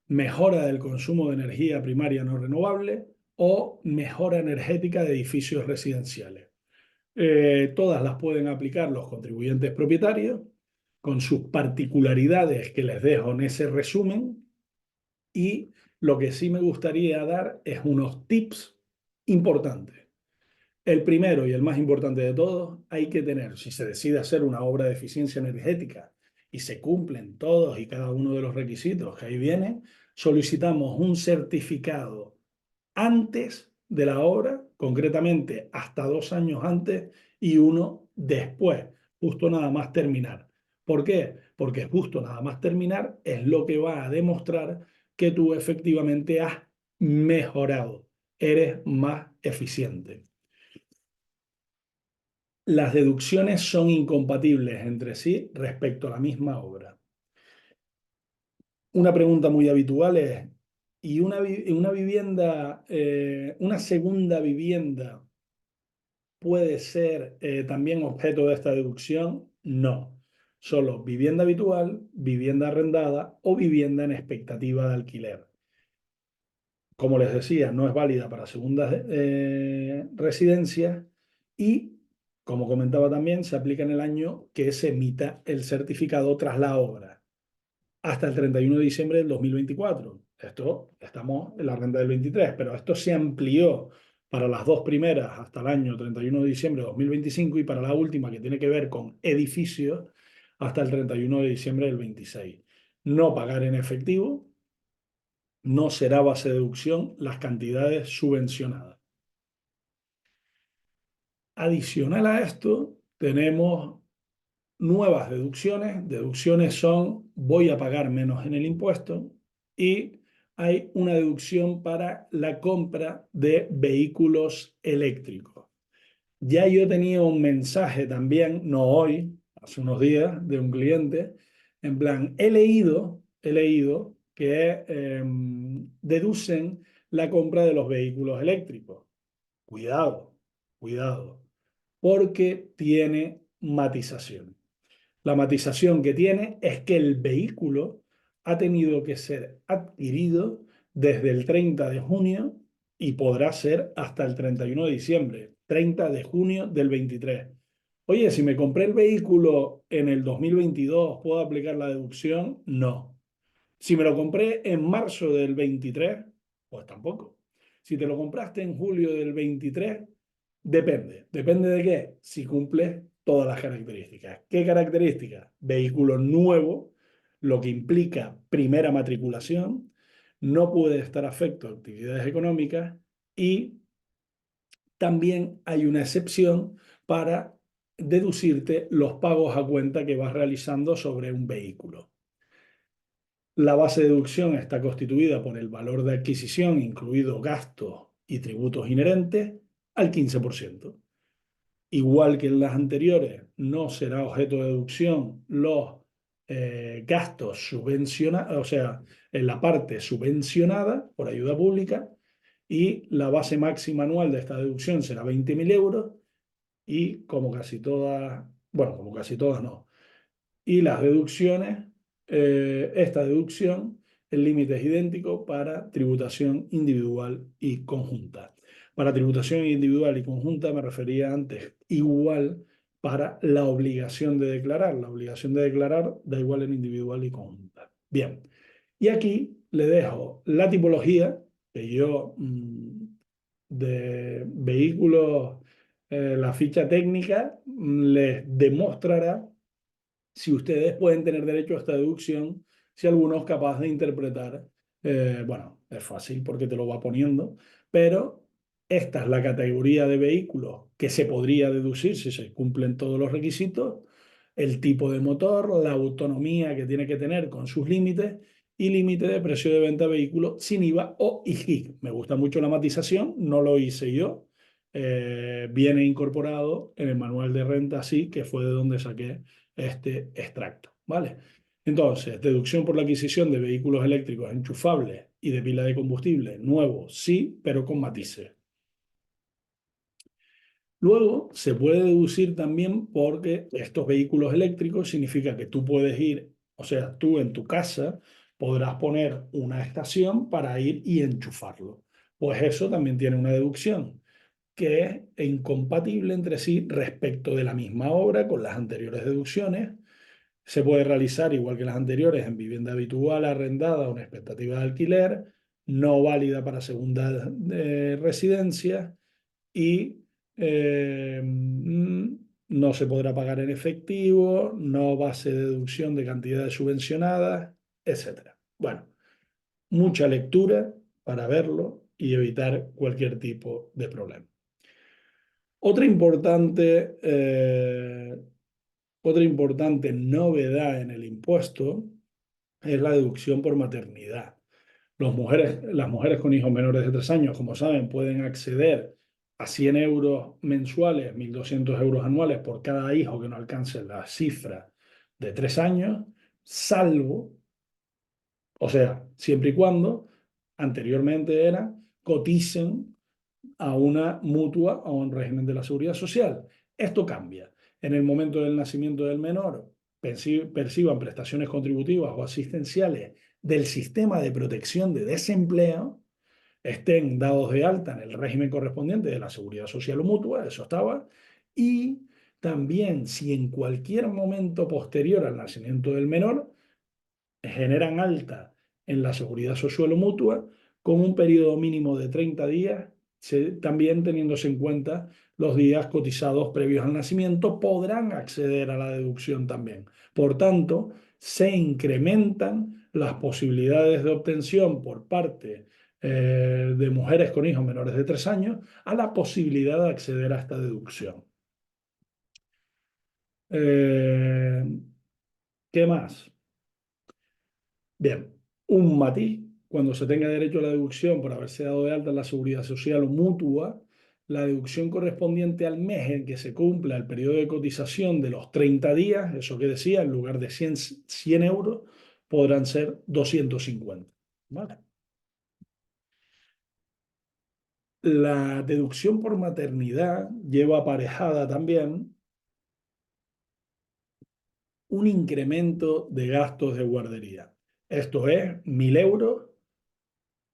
mejora del consumo de energía primaria no renovable o mejora energética de edificios residenciales. Todas las pueden aplicar los contribuyentes propietarios con sus particularidades que les dejo en ese resumen y lo que sí me gustaría dar es unos tips importantes. El primero y el más importante de todos, hay que tener, si se decide hacer una obra de eficiencia energética y se cumplen todos y cada uno de los requisitos que ahí viene, solicitamos un certificado antes de la obra, concretamente hasta 2 años antes y uno después, justo nada más terminar. ¿Por qué? Porque justo nada más terminar es lo que va a demostrar que tú efectivamente has mejorado, eres más eficiente. Las deducciones son incompatibles entre sí respecto a la misma obra. Una pregunta muy habitual es, ¿y una vivienda, una segunda vivienda puede ser también objeto de esta deducción? No. Solo vivienda habitual, vivienda arrendada o vivienda en expectativa de alquiler. Como les decía, no es válida para segundas residencias y, como comentaba también, se aplica en el año que se emita el certificado tras la obra, hasta el 31 de diciembre del 2024. Esto, estamos en la renta del 23, pero esto se amplió para las dos primeras hasta el año 31 de diciembre de 2025 y para la última, que tiene que ver con edificios, hasta el 31 de diciembre del 26. No pagar en efectivo, no será base de deducción las cantidades subvencionadas. Adicional a esto, tenemos nuevas deducciones. Deducciones son voy a pagar menos en el impuesto y hay una deducción para la compra de vehículos eléctricos. Ya yo tenía un mensaje también, no hoy, hace unos días, de un cliente, en plan, he leído que deducen la compra de los vehículos eléctricos. Cuidado, cuidado, porque tiene matización. La matización que tiene es que el vehículo ha tenido que ser adquirido desde el 30 de junio y podrá ser hasta el 31 de diciembre, 30 de junio del 23. Oye, si me compré el vehículo en el 2022, ¿puedo aplicar la deducción? No. Si me lo compré en marzo del 23, pues tampoco. Si te lo compraste en julio del 23, depende. ¿Depende de qué? Si cumples todas las características. ¿Qué características? Vehículo nuevo, lo que implica primera matriculación, no puede estar afecto a actividades económicas y también hay una excepción para deducirte los pagos a cuenta que vas realizando sobre un vehículo. La base de deducción está constituida por el valor de adquisición, incluido gastos y tributos inherentes, al 15%. Igual que en las anteriores, no será objeto de deducción los gastos subvencionados, o sea, en la parte subvencionada por ayuda pública, y la base máxima anual de esta deducción será 20.000 euros, y como casi todas, bueno, como casi todas no, y las deducciones, esta deducción, el límite es idéntico para tributación individual y conjunta. Para tributación individual y conjunta me refería antes, igual para la obligación de declarar. La obligación de declarar da igual en individual y conjunta. Bien, y aquí le dejo la tipología que yo de vehículos, la ficha técnica les demostrará si ustedes pueden tener derecho a esta deducción, si alguno es capaz de interpretar, bueno, es fácil porque te lo va poniendo, pero esta es la categoría de vehículos que se podría deducir si se cumplen todos los requisitos, el tipo de motor, la autonomía que tiene que tener con sus límites y límite de precio de venta de vehículo sin IVA o IGIC. Me gusta mucho la matización, no lo hice yo. Viene incorporado en el manual de renta, sí, que fue de donde saqué este extracto, ¿vale? Entonces, deducción por la adquisición de vehículos eléctricos enchufables y de pila de combustible nuevos, sí, pero con matices. Luego, se puede deducir también porque estos vehículos eléctricos significa que tú puedes ir, o sea, tú en tu casa podrás poner una estación para ir y enchufarlo. Pues eso también tiene una deducción que es incompatible entre sí respecto de la misma obra con las anteriores deducciones. Se puede realizar, igual que las anteriores, en vivienda habitual, arrendada o en expectativa de alquiler, no válida para segunda residencia y no se podrá pagar en efectivo, no base de deducción de cantidades subvencionadas, etcétera. Bueno, mucha lectura para verlo y evitar cualquier tipo de problema. Otra importante, otra importante novedad en el impuesto es la deducción por maternidad. Las mujeres con hijos menores de 3 años, como saben, pueden acceder a 100 euros mensuales, 1.200 euros anuales por cada hijo que no alcance la cifra de 3 años, salvo, o sea, siempre y cuando anteriormente era coticen a una mutua o a un régimen de la seguridad social. Esto cambia. En el momento del nacimiento del menor, perciban prestaciones contributivas o asistenciales del sistema de protección de desempleo, estén dados de alta en el régimen correspondiente de la seguridad social o mutua, eso estaba, y también si en cualquier momento posterior al nacimiento del menor generan alta en la seguridad social o mutua con un periodo mínimo de 30 días, también teniéndose en cuenta los días cotizados previos al nacimiento, podrán acceder a la deducción también. Por tanto, se incrementan las posibilidades de obtención por parte de mujeres con hijos menores de 3 años a la posibilidad de acceder a esta deducción. Eh, ¿Qué más? Bien, un matiz, cuando se tenga derecho a la deducción por haberse dado de alta en la seguridad social o mutua, la deducción correspondiente al mes en que se cumpla el periodo de cotización de los 30 días, eso que decía, en lugar de 100 euros, podrán ser 250. ¿Vale? La deducción por maternidad lleva aparejada también un incremento de gastos de guardería. Esto es 1.000 euros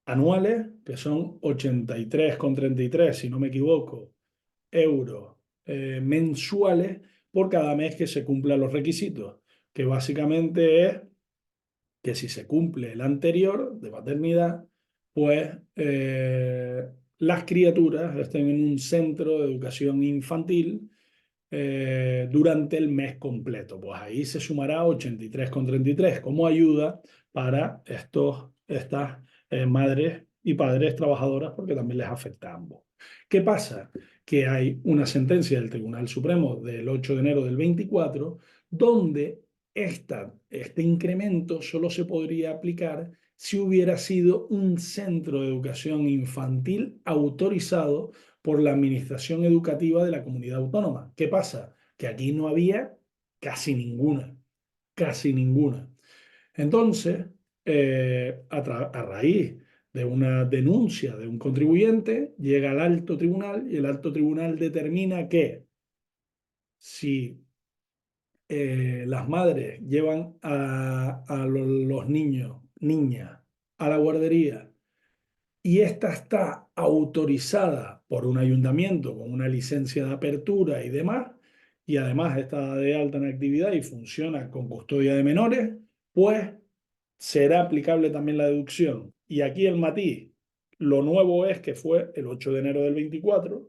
anuales, que son 83,33, si no me equivoco, euros mensuales por cada mes que se cumplan los requisitos, que básicamente es que si se cumple el anterior de paternidad, pues las criaturas estén en un centro de educación infantil durante el mes completo. Pues ahí se sumará 83,33 como ayuda para estas madres y padres trabajadoras, porque también les afecta a ambos. ¿Qué pasa? Que hay una sentencia del Tribunal Supremo del 8 de enero del 24 donde este incremento solo se podría aplicar si hubiera sido un centro de educación infantil autorizado por la administración educativa de la comunidad autónoma. ¿Qué pasa? Que aquí no había casi ninguna, casi ninguna. Entonces, a raíz de una denuncia de un contribuyente, llega al alto tribunal y el alto tribunal determina que si las madres llevan a los niños, niñas, a la guardería y esta está autorizada por un ayuntamiento con una licencia de apertura y demás, y además está de alta en actividad y funciona con custodia de menores, pues será aplicable también la deducción. Y aquí el matiz, lo nuevo es que fue el 8 de enero del 24,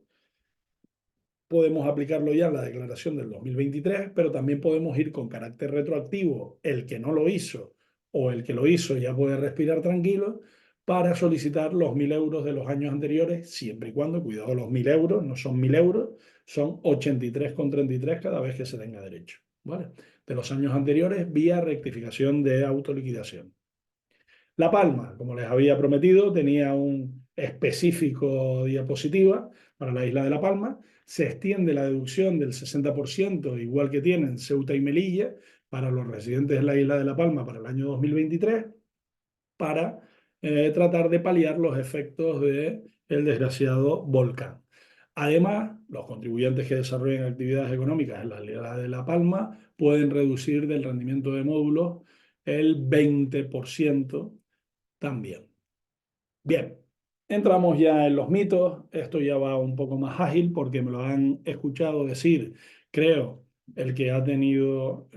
podemos aplicarlo ya en la declaración del 2023, pero también podemos ir con carácter retroactivo, el que no lo hizo o el que lo hizo ya puede respirar tranquilo para solicitar los 1.000 euros de los años anteriores, siempre y cuando, cuidado, los 1.000 euros no son 1.000 euros, son 83,33 cada vez que se tenga derecho, ¿vale? De los años anteriores vía rectificación de autoliquidación. La Palma, como les había prometido, tenía un específico diapositiva para la isla de La Palma. Se extiende la deducción del 60%, igual que tienen Ceuta y Melilla, para los residentes de la isla de La Palma para el año 2023, para tratar de paliar los efectos del desgraciado volcán. Además, los contribuyentes que desarrollen actividades económicas en la isla de La Palma pueden reducir del rendimiento de módulos el 20% también. Bien, entramos ya en los mitos. Esto ya va un poco más ágil porque me lo han escuchado decir, creo, el que ha tenido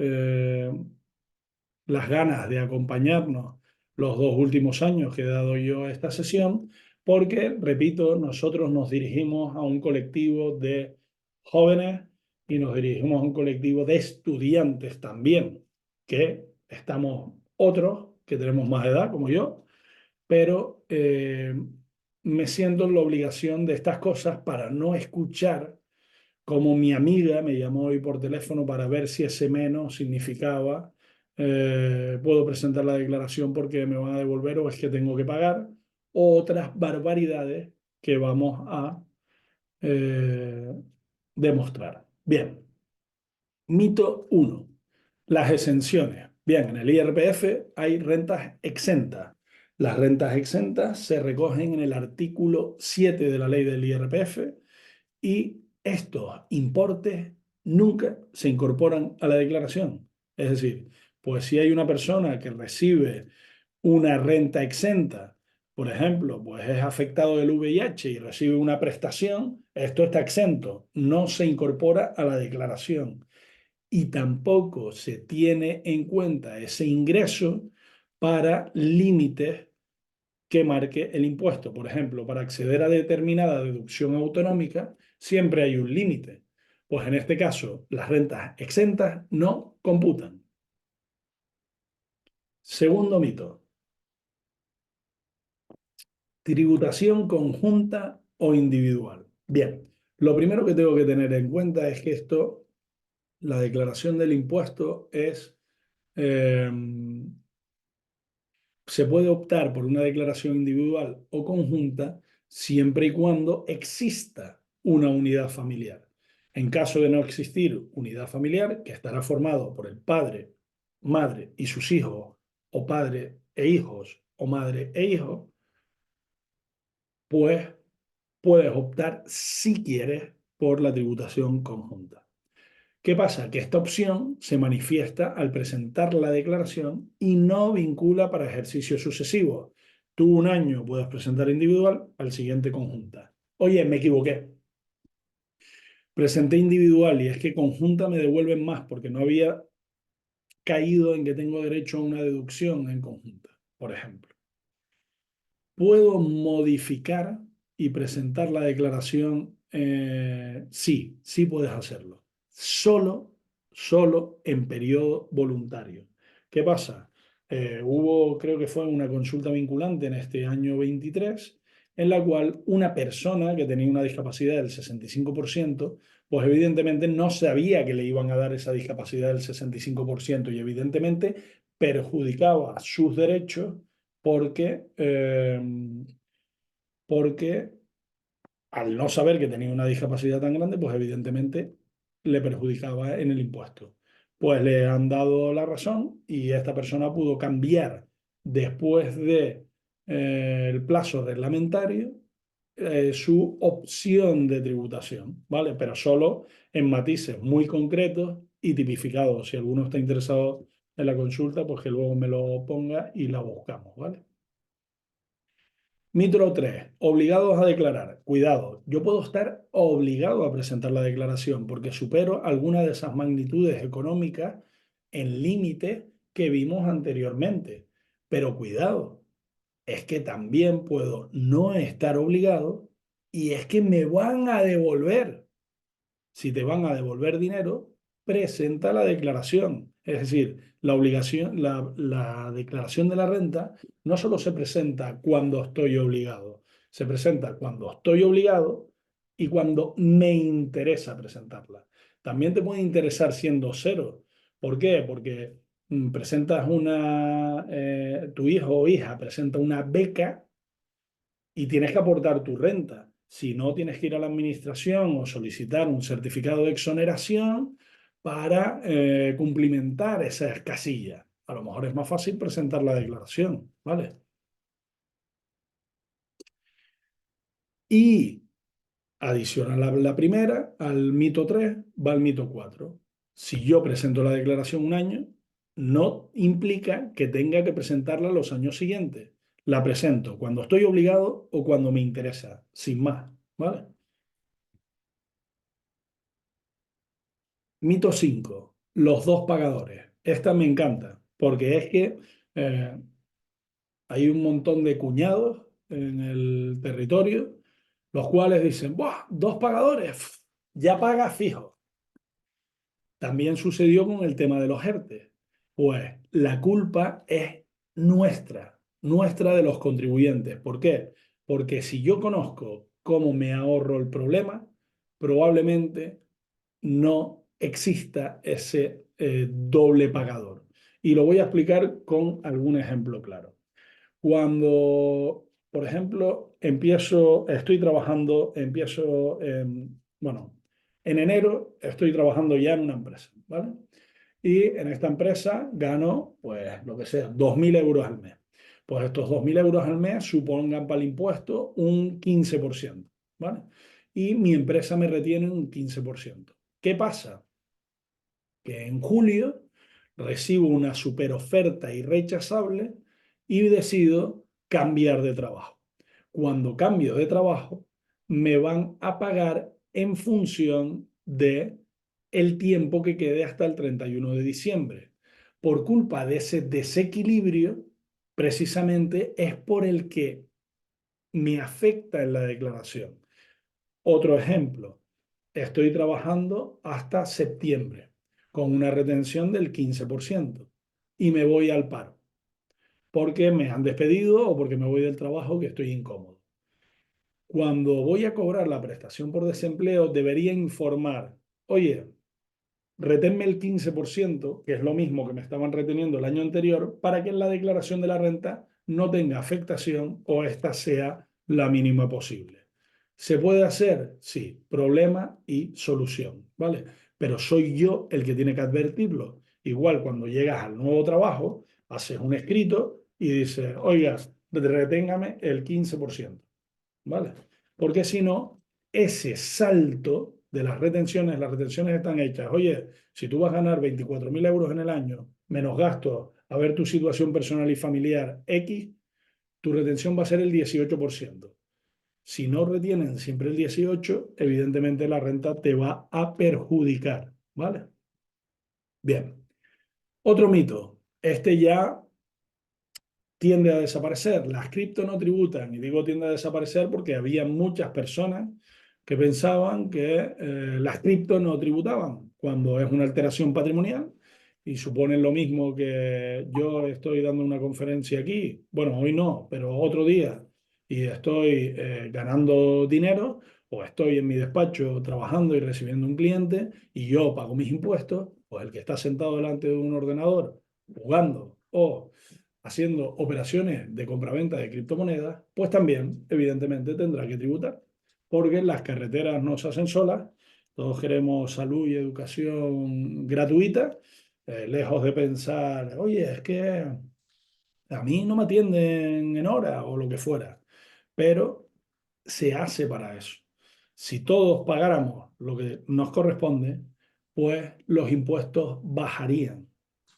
las ganas de acompañarnos los 2 últimos años que he dado yo a esta sesión, porque, repito, nosotros nos dirigimos a un colectivo de jóvenes y nos dirigimos a un colectivo de estudiantes también, que estamos otros que tenemos más edad, como yo, pero me siento en la obligación de estas cosas para no escuchar como mi amiga me llamó hoy por teléfono para ver si ese menos significaba puedo presentar la declaración porque me van a devolver o es que tengo que pagar, o otras barbaridades que vamos a eh, demostrar. Bien, mito uno, las exenciones. Bien, en el IRPF hay rentas exentas. Las rentas exentas se recogen en el artículo 7 de la ley del IRPF y estos importes nunca se incorporan a la declaración. Es decir, pues si hay una persona que recibe una renta exenta, por ejemplo, pues es afectado del VIH y recibe una prestación, esto está exento, no se incorpora a la declaración y tampoco se tiene en cuenta ese ingreso para límites que marque el impuesto. Por ejemplo, para acceder a determinada deducción autonómica, siempre hay un límite. Pues en este caso, las rentas exentas no computan. Segundo mito, tributación conjunta o individual. Bien, lo primero que tengo que tener en cuenta es que esto la declaración del impuesto eh, se puede optar por una declaración individual o conjunta siempre y cuando exista una unidad familiar. En caso de no existir unidad familiar, que estará formado por el padre, madre y sus hijos, o padre e hijos, o madre e hijos, pues puedes optar, si quieres, por la tributación conjunta. ¿Qué pasa? Que esta opción se manifiesta al presentar la declaración y no vincula para ejercicios sucesivos. Tú un año puedes presentar individual, al siguiente conjunta. Oye, me equivoqué. Presenté individual y es que conjunta me devuelven más porque no había caído en que tengo derecho a una deducción en conjunta, por ejemplo. ¿Puedo modificar y presentar la declaración? Sí, sí puedes hacerlo. Solo en periodo voluntario. ¿Qué pasa? Creo que fue una consulta vinculante en este año 23, en la cual una persona que tenía una discapacidad del 65%, pues evidentemente no sabía que le iban a dar esa discapacidad del 65% y evidentemente perjudicaba sus derechos porque al no saber que tenía una discapacidad tan grande, pues evidentemente le perjudicaba en el impuesto. Pues le han dado la razón y esta persona pudo cambiar después de el plazo reglamentario su opción de tributación, ¿vale? Pero solo en matices muy concretos y tipificados. Si alguno está interesado en la consulta, pues que luego me lo ponga y la buscamos, ¿vale? Mito 3, obligados a declarar. Cuidado, yo puedo estar obligado a presentar la declaración porque supero alguna de esas magnitudes económicas en límite que vimos anteriormente. Pero cuidado, es que también puedo no estar obligado y es que me van a devolver. Si te van a devolver dinero, presenta la declaración. Es decir, la declaración de la renta no solo se presenta cuando estoy obligado, se presenta cuando estoy obligado y cuando me interesa presentarla. También te puede interesar siendo cero. ¿Por qué? Porque tu hijo o hija presenta una beca y tienes que aportar tu renta. Si no, tienes que ir a la administración o solicitar un certificado de exoneración para cumplimentar esas casillas. A lo mejor es más fácil presentar la declaración, ¿vale? Y adicional a la primera, al mito 3 va el mito 4. Si yo presento la declaración un año, no implica que tenga que presentarla los años siguientes. La presento cuando estoy obligado o cuando me interesa, sin más, ¿vale? Mito 5, los dos pagadores. Esta me encanta, porque es que eh, hay un montón de cuñados en el territorio, los cuales dicen, ¡buah! Dos pagadores, ya paga fijo. También sucedió con el tema de los ERTE. Pues la culpa es nuestra de los contribuyentes. ¿Por qué? Porque si yo conozco cómo me ahorro el problema, probablemente no exista ese doble pagador. Y lo voy a explicar con algún ejemplo claro. Cuando, por ejemplo, bueno, en enero estoy trabajando ya en una empresa, ¿vale? Y en esta empresa gano, pues, lo que sea, 2.000 euros al mes. Pues estos 2.000 euros al mes supongan para el impuesto un 15%, ¿vale? Y mi empresa me retiene un 15%. ¿Qué pasa? Que en julio recibo una superoferta irrechazable y decido cambiar de trabajo. Cuando cambio de trabajo, me van a pagar en función de el tiempo que quede hasta el 31 de diciembre. Por culpa de ese desequilibrio, precisamente es por el que me afecta en la declaración. Otro ejemplo, estoy trabajando hasta septiembre con una retención del 15% y me voy al paro porque me han despedido o porque me voy del trabajo que estoy incómodo. Cuando voy a cobrar la prestación por desempleo, debería informar, oye, reténme el 15%, que es lo mismo que me estaban reteniendo el año anterior, para que en la declaración de la renta no tenga afectación o esta sea la mínima posible. ¿Se puede hacer? Sí, problema y solución, ¿vale? Pero soy yo el que tiene que advertirlo. Igual cuando llegas al nuevo trabajo, haces un escrito y dices, oiga, reténgame el 15%, ¿vale? Porque si no, ese salto de las retenciones están hechas. Oye, si tú vas a ganar 24.000 euros en el año, menos gastos, a ver tu situación personal y familiar X, tu retención va a ser el 18%. Si no retienen siempre el 18%, evidentemente la renta te va a perjudicar, ¿vale? Bien. Otro mito. Este ya tiende a desaparecer. Las cripto no tributan, y digo tiende a desaparecer porque había muchas personas que pensaban que las cripto no tributaban cuando es una alteración patrimonial y suponen lo mismo que yo estoy dando una conferencia aquí, bueno, hoy no, pero otro día, y estoy ganando dinero o estoy en mi despacho trabajando y recibiendo un cliente y yo pago mis impuestos, pues el que está sentado delante de un ordenador jugando o haciendo operaciones de compraventa de criptomonedas, pues también, evidentemente, tendrá que tributar, porque las carreteras no se hacen solas, todos queremos salud y educación gratuita, lejos de pensar, oye, es que a mí no me atienden en hora o lo que fuera, pero se hace para eso. Si todos pagáramos lo que nos corresponde, pues los impuestos bajarían.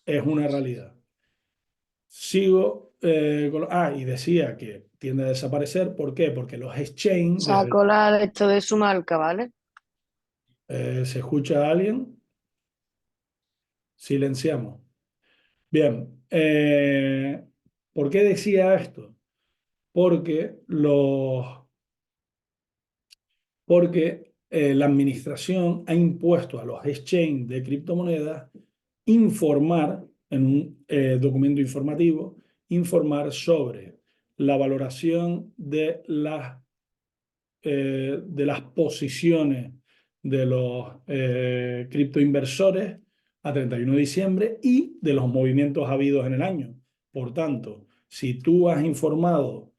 Es una realidad. Sigo y decía que tiende a desaparecer. ¿Por qué? Porque los exchange, Sacó la de esto de su marca, ¿vale? ¿se escucha a alguien? Silenciamos. Bien. ¿Por qué decía esto? Porque la administración ha impuesto a los exchange de criptomonedas informar en un documento informativo, informar sobre la valoración de las posiciones de los criptoinversores a 31 de diciembre y de los movimientos habidos en el año. Por tanto, si tú has informado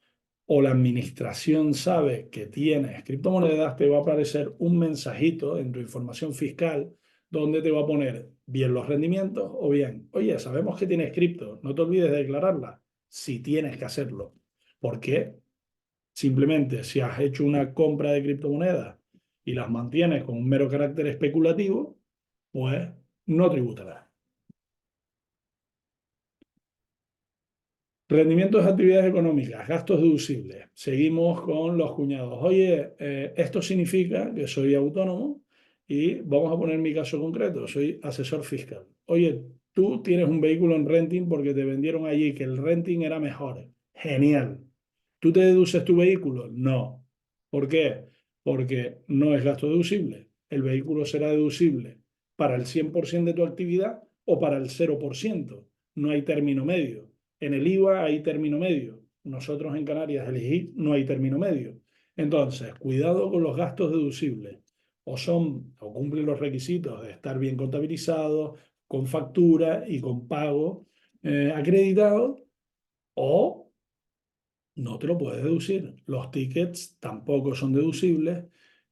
o la administración sabe que tienes criptomonedas, te va a aparecer un mensajito en tu información fiscal donde te va a poner bien los rendimientos o bien, oye, sabemos que tienes cripto, no te olvides de declararla si tienes que hacerlo. ¿Por qué? Simplemente, si has hecho una compra de criptomonedas y las mantienes con un mero carácter especulativo, pues no tributarás. Rendimientos de actividades económicas, gastos deducibles. Seguimos con los cuñados. Oye, esto significa que soy autónomo y vamos a poner mi caso concreto, soy asesor fiscal. Oye, tú tienes un vehículo en renting porque te vendieron allí que el renting era mejor. Genial. ¿Tú te deduces tu vehículo? No. ¿Por qué? Porque no es gasto deducible. El vehículo será deducible para el 100% de tu actividad o para el 0%. No hay término medio. En el IVA hay término medio. Nosotros en Canarias elegí no hay término medio. Entonces, cuidado con los gastos deducibles. O cumplen los requisitos de estar bien contabilizados, con factura y con pago acreditado, o no te lo puedes deducir. Los tickets tampoco son deducibles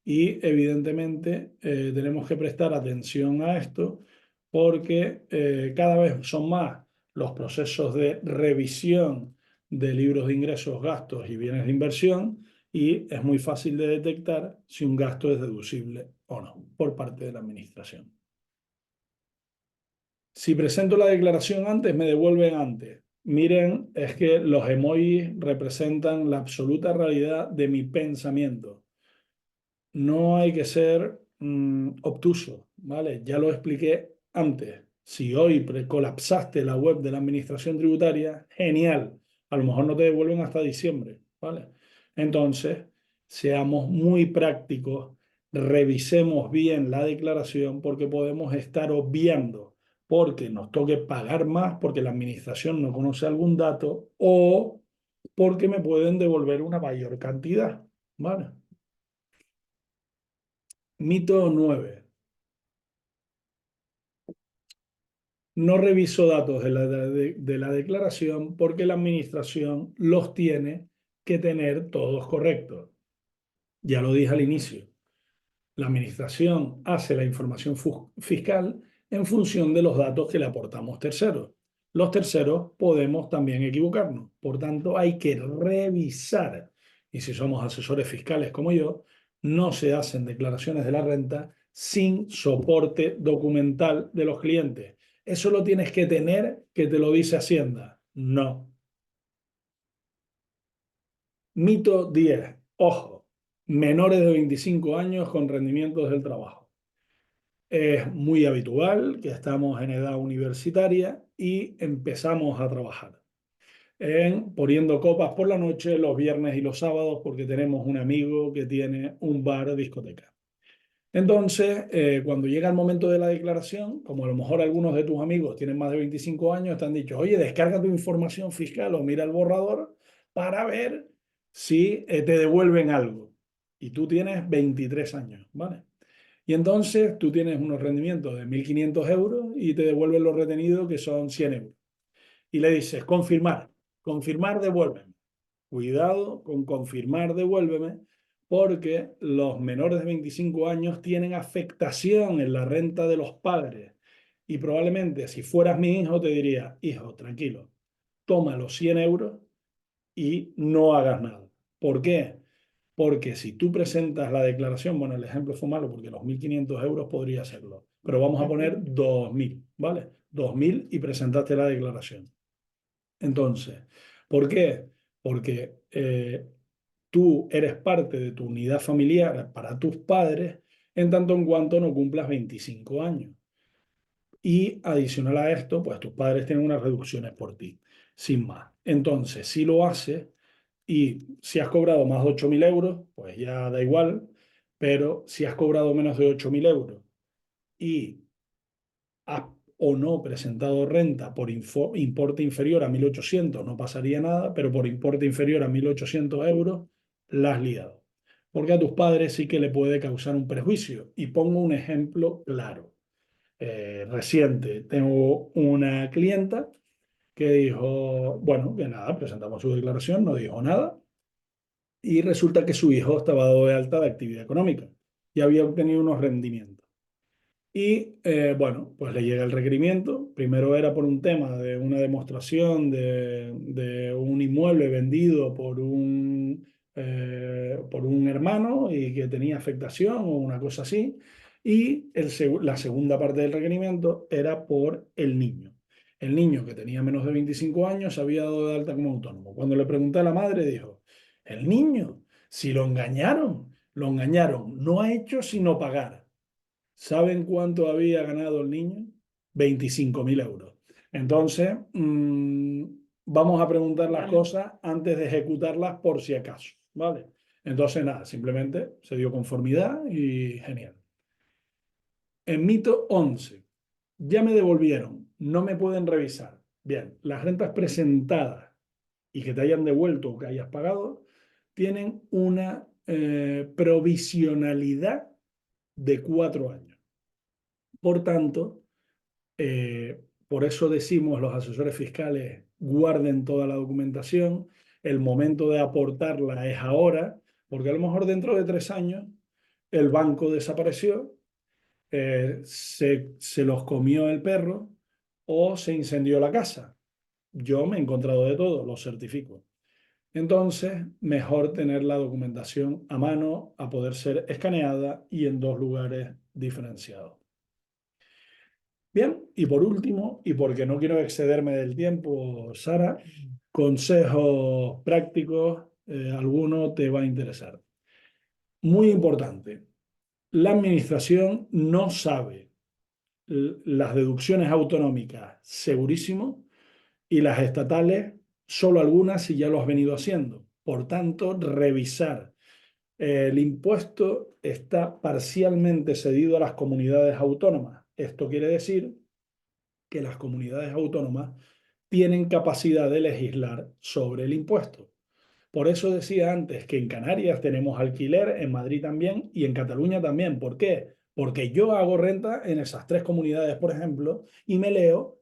y evidentemente tenemos que prestar atención a esto porque cada vez son más los procesos de revisión de libros de ingresos, gastos y bienes de inversión y es muy fácil de detectar si un gasto es deducible o no por parte de la administración. Si presento la declaración antes, me devuelven antes. Miren, es que los emojis representan la absoluta realidad de mi pensamiento. No hay que ser obtuso, ¿vale? Ya lo expliqué antes. Si hoy colapsaste la web de la administración tributaria, genial. A lo mejor no te devuelven hasta diciembre, ¿vale? Entonces, seamos muy prácticos, revisemos bien la declaración porque podemos estar obviando, porque nos toque pagar más, porque la administración no conoce algún dato o porque me pueden devolver una mayor cantidad, ¿vale? Mito 9. no reviso datos de la declaración porque la administración los tiene que tener todos correctos. Ya lo dije al inicio. La administración hace la información fiscal en función de los datos que le aportamos terceros. Los terceros podemos también equivocarnos. Por tanto, hay que revisar. Y si somos asesores fiscales como yo, no se hacen declaraciones de la renta sin soporte documental de los clientes. ¿Eso lo tienes que tener que te lo dice Hacienda? No. Mito 10. Ojo, menores de 25 años con rendimientos del trabajo. Es muy habitual que estamos en edad universitaria y empezamos a trabajar poniendo copas por la noche los viernes y los sábados porque tenemos un amigo que tiene un bar o discoteca. Entonces, cuando llega el momento de la declaración, como a lo mejor algunos de tus amigos tienen más de 25 años, te han dicho, oye, descarga tu información fiscal o mira el borrador para ver si te devuelven algo. Y tú tienes 23 años, ¿vale? Y entonces tú tienes unos rendimientos de 1.500 euros y te devuelven los retenidos que son 100 euros. Y le dices, confirmar, confirmar, devuélveme. Cuidado con confirmar, devuélveme, porque los menores de 25 años tienen afectación en la renta de los padres. Y probablemente si fueras mi hijo te diría, hijo, tranquilo, toma los 100 euros y no hagas nada. ¿Por qué? Porque si tú presentas la declaración, bueno, el ejemplo fue malo porque los 1.500 euros podría serlo, pero vamos a poner 2.000, ¿vale? 2.000 y presentaste la declaración. Entonces, ¿por qué? Porque tú eres parte de tu unidad familiar para tus padres en tanto en cuanto no cumplas 25 años. Y adicional a esto, pues tus padres tienen unas reducciones por ti, sin más. Entonces, si lo haces y si has cobrado más de 8.000 euros, pues ya da igual, pero si has cobrado menos de 8.000 euros y has o no presentado renta por importe inferior a 1.800, no pasaría nada, pero por importe inferior a 1.800 euros, la has liado. Porque a tus padres sí que le puede causar un perjuicio. Y pongo un ejemplo claro. Reciente, tengo una clienta que dijo, bueno, que nada, presentamos su declaración, no dijo nada, y resulta que su hijo estaba dado de alta de actividad económica y había obtenido unos rendimientos. Y bueno, pues le llega el requerimiento. Primero era por un tema de una demostración de un inmueble vendido por un hermano y que tenía afectación o una cosa así. Y la segunda parte del requerimiento era por el niño. El niño que tenía menos de 25 años se había dado de alta como autónomo. Cuando le pregunté a la madre, dijo, el niño, si lo engañaron, no ha hecho sino pagar. ¿Saben cuánto había ganado el niño? 25.000 euros. Entonces, vamos a preguntar las cosas antes de ejecutarlas por si acaso, ¿vale? Entonces, nada, simplemente se dio conformidad y genial. En mito 11, ya me devolvieron, no me pueden revisar. Bien, las rentas presentadas y que te hayan devuelto o que hayas pagado tienen una provisionalidad de 4 años. Por tanto, por eso decimos los asesores fiscales guarden toda la documentación, el momento de aportarla es ahora, porque a lo mejor dentro de 3 años el banco desapareció, se los comió el perro o se incendió la casa. Yo me he encontrado de todo, lo certifico. Entonces, mejor tener la documentación a mano, a poder ser escaneada y en 2 lugares diferenciados. Bien, y por último, y porque no quiero excederme del tiempo, Sara, consejos prácticos, alguno te va a interesar. Muy importante, la administración no sabe las deducciones autonómicas, segurísimo, y las estatales, solo algunas si ya lo has venido haciendo. Por tanto, revisar. El impuesto está parcialmente cedido a las comunidades autónomas. Esto quiere decir que las comunidades autónomas tienen capacidad de legislar sobre el impuesto. Por eso decía antes que en Canarias tenemos alquiler, en Madrid también y en Cataluña también. ¿Por qué? Porque yo hago renta en esas 3 comunidades, por ejemplo, y me leo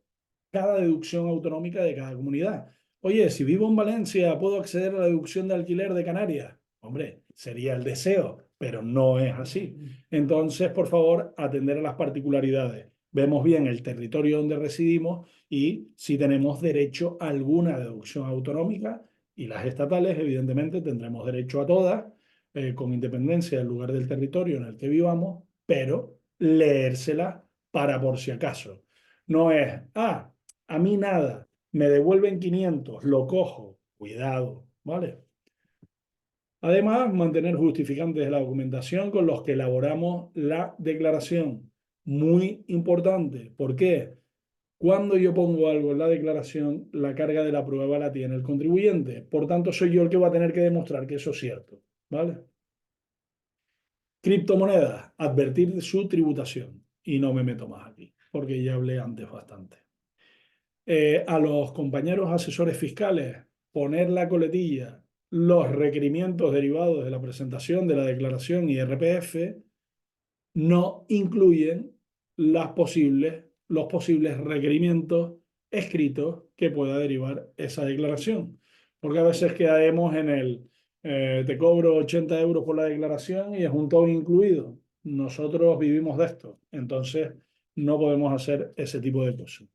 cada deducción autonómica de cada comunidad. Oye, si vivo en Valencia, ¿puedo acceder a la deducción de alquiler de Canarias? Hombre, sería el deseo, pero no es así. Entonces, por favor, atender a las particularidades. Vemos bien el territorio donde residimos y si tenemos derecho a alguna deducción autonómica, y las estatales, evidentemente, tendremos derecho a todas, con independencia del lugar del territorio en el que vivamos, pero leérsela para por si acaso. No es, a mí nada, me devuelven 500, lo cojo. Cuidado, ¿vale? Además, mantener justificantes de la documentación con los que elaboramos la declaración. Muy importante. ¿Por qué? Cuando yo pongo algo en la declaración, la carga de la prueba la tiene el contribuyente. Por tanto, soy yo el que va a tener que demostrar que eso es cierto, ¿vale? Criptomonedas, advertir de su tributación. Y no me meto más aquí, porque ya hablé antes bastante. A los compañeros asesores fiscales, poner la coletilla, los requerimientos derivados de la presentación de la declaración IRPF no incluyen los posibles requerimientos escritos que pueda derivar esa declaración. Porque a veces quedaremos en te cobro 80 euros por la declaración y es un todo incluido. Nosotros vivimos de esto, entonces no podemos hacer ese tipo de cosas.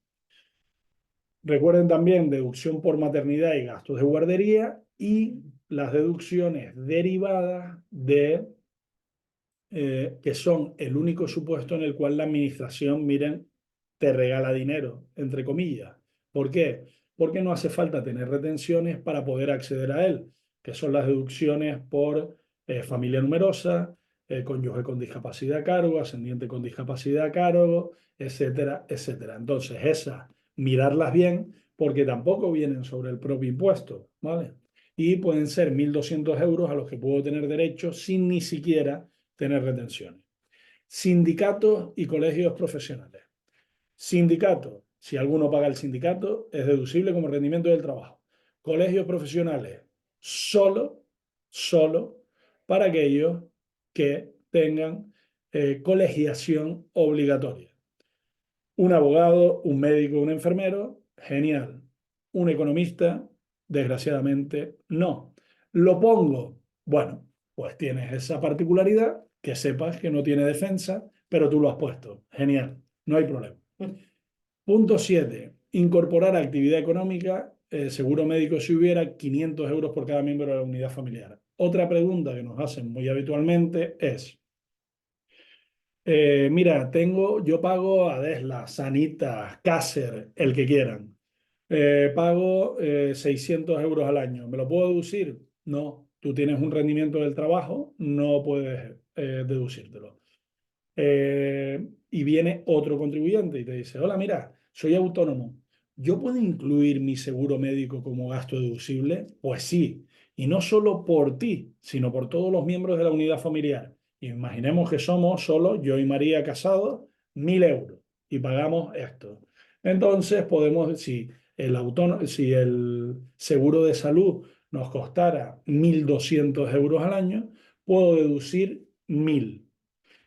Recuerden también deducción por maternidad y gastos de guardería y las deducciones derivadas que son el único supuesto en el cual la administración, miren, te regala dinero, entre comillas. ¿Por qué? Porque no hace falta tener retenciones para poder acceder a él, que son las deducciones por familia numerosa, cónyuge con discapacidad a cargo, ascendiente con discapacidad a cargo, etcétera, etcétera. Entonces, esas, mirarlas bien, porque tampoco vienen sobre el propio impuesto, ¿vale? Y pueden ser 1.200 euros a los que puedo tener derecho sin ni siquiera tener retenciones. Sindicatos y colegios profesionales. Sindicatos, si alguno paga el sindicato, es deducible como rendimiento del trabajo. Colegios profesionales, solo para aquellos que tengan colegiación obligatoria. Un abogado, un médico, un enfermero, genial. Un economista, desgraciadamente, no. ¿Lo pongo? Bueno, pues tienes esa particularidad, que sepas que no tiene defensa, pero tú lo has puesto. Genial, no hay problema. Punto 7. Incorporar actividad económica, seguro médico si hubiera, 500 euros por cada miembro de la unidad familiar. Otra pregunta que nos hacen muy habitualmente es, mira, yo pago a Desla, Sanita, Caser, el que quieran. Pago 600 euros al año. ¿Me lo puedo deducir? No. Tú tienes un rendimiento del trabajo, no puedes deducírtelo. Y viene otro contribuyente y te dice, hola, mira, soy autónomo. ¿Yo puedo incluir mi seguro médico como gasto deducible? Pues sí. Y no solo por ti, sino por todos los miembros de la unidad familiar. Imaginemos que somos solo yo y María casados, 1.000 euros y pagamos esto. Entonces podemos, si el seguro de salud nos costara 1.200 euros al año, puedo deducir 1.000.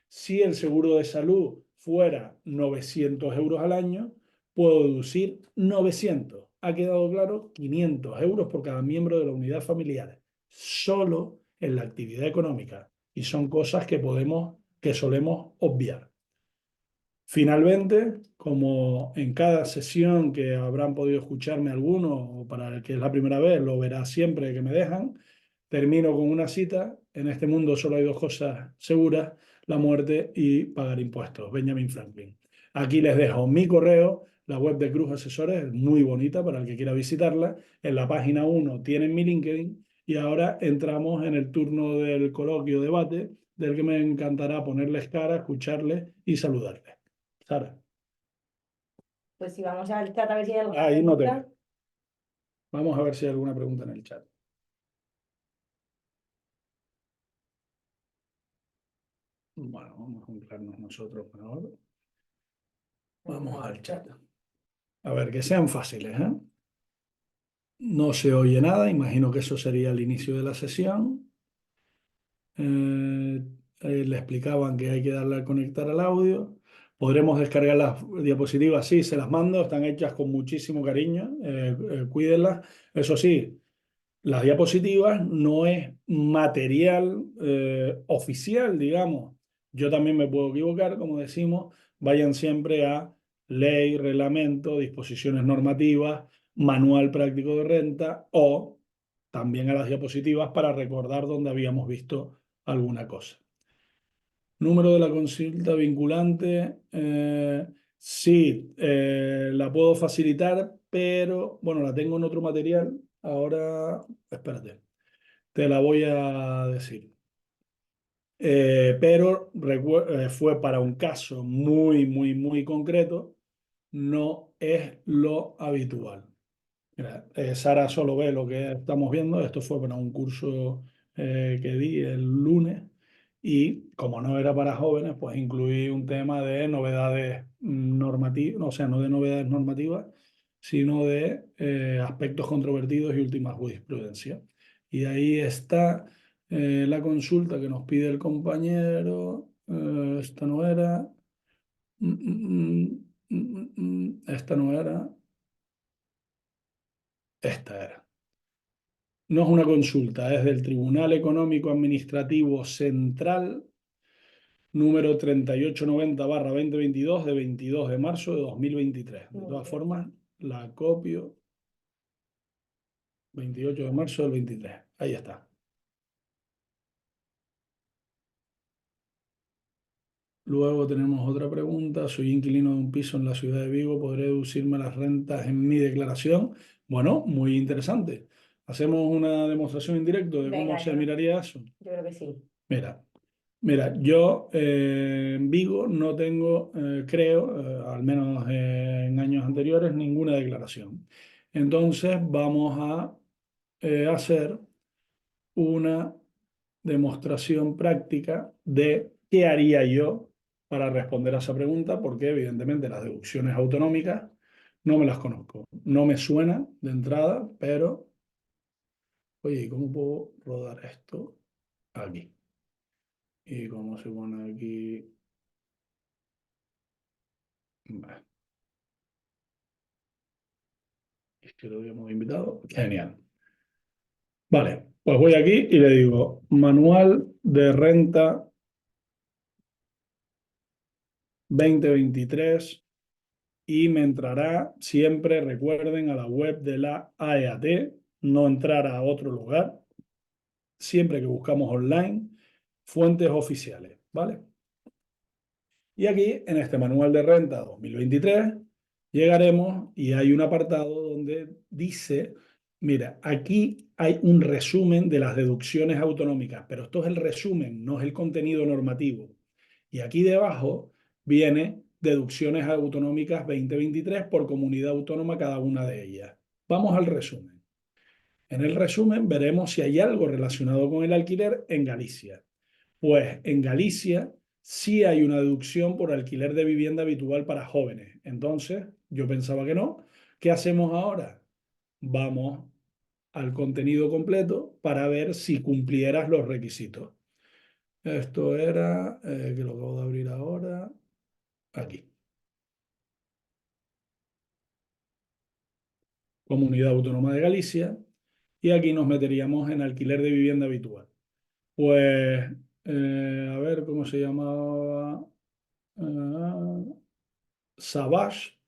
Si el seguro de salud fuera 900 euros al año, puedo deducir 900. ¿Ha quedado claro? 500 euros por cada miembro de la unidad familiar, solo en la actividad económica. Y son cosas que solemos obviar. Finalmente, como en cada sesión que habrán podido escucharme alguno, o para el que es la primera vez, lo verá siempre que me dejan, termino con una cita. En este mundo solo hay dos cosas seguras, la muerte y pagar impuestos. Benjamin Franklin. Aquí les dejo mi correo, la web de Cruz Asesores, es muy bonita para el que quiera visitarla. En la página 1 tienen mi LinkedIn y ahora entramos en el turno del coloquio debate, del que me encantará ponerles cara, escucharles y saludarles. Sara. Pues sí, vamos al chat a ver si hay alguna Ahí no pregunta. tengo. Vamos a ver si hay alguna pregunta en el chat. Bueno, vamos a entrarnos nosotros mejor. Vamos al chat. A ver, que sean fáciles, ¿eh? No se oye nada, imagino que eso sería el inicio de la sesión. Le explicaban que hay que darle a conectar al audio. Podremos descargar las diapositivas, sí, se las mando, están hechas con muchísimo cariño, cuídenlas. Eso sí, las diapositivas no es material oficial, digamos. Yo también me puedo equivocar, como decimos, vayan siempre a ley, reglamento, disposiciones normativas, manual práctico de renta o también a las diapositivas para recordar dónde habíamos visto alguna cosa. Número de la consulta vinculante. Sí, la puedo facilitar, pero bueno, la tengo en otro material. Ahora, espérate, te la voy a decir. Pero fue para un caso muy, muy, muy concreto. No es lo habitual. Mira, Sara solo ve lo que estamos viendo. Esto fue para un curso que di el lunes y como no era para jóvenes, pues incluí un tema de novedades normativas, o sea, no de novedades normativas, sino de aspectos controvertidos y última jurisprudencia. Y ahí está la consulta que nos pide el compañero. Esta no era. Esta no era. Esta era. No es una consulta, es del Tribunal Económico Administrativo Central número 3890/2022 de 22 de marzo de 2023. De Muy todas bien. formas, la copio 28 de marzo del 23. Ahí está. Luego tenemos otra pregunta. Soy inquilino de un piso en la ciudad de Vigo. ¿Podré deducirme las rentas en mi declaración? Bueno, muy interesante. Hacemos una demostración en directo de cómo Venga, se miraría eso. yo creo que sí. Mira, Mira, yo en Vigo no tengo, creo, al menos en años anteriores, ninguna declaración. Entonces vamos a hacer una demostración práctica de qué haría yo para responder a esa pregunta, porque evidentemente las deducciones autonómicas no me las conozco. No me suena de entrada, pero, oye, ¿y cómo puedo rodar esto aquí? ¿Y cómo se pone aquí? Vale. Es que lo habíamos invitado. Genial. Vale, pues voy aquí y le digo manual de renta 2023 y me entrará siempre, recuerden, a la web de la AEAT, no entrar a otro lugar, siempre que buscamos online, fuentes oficiales, ¿vale? Y aquí, en este manual de renta 2023, llegaremos y hay un apartado donde dice, mira, aquí hay un resumen de las deducciones autonómicas, pero esto es el resumen, no es el contenido normativo. Y aquí debajo viene deducciones autonómicas 2023 por comunidad autónoma cada una de ellas. Vamos al resumen. En el resumen veremos si hay algo relacionado con el alquiler en Galicia. Pues en Galicia sí hay una deducción por alquiler de vivienda habitual para jóvenes. Entonces, yo pensaba que no. ¿Qué hacemos ahora? Vamos al contenido completo para ver si cumplieras los requisitos. Esto era, que lo acabo de abrir ahora, aquí. Comunidad Autónoma de Galicia. Y aquí nos meteríamos en alquiler de vivienda habitual. Pues, a ver cómo se llamaba. Savage.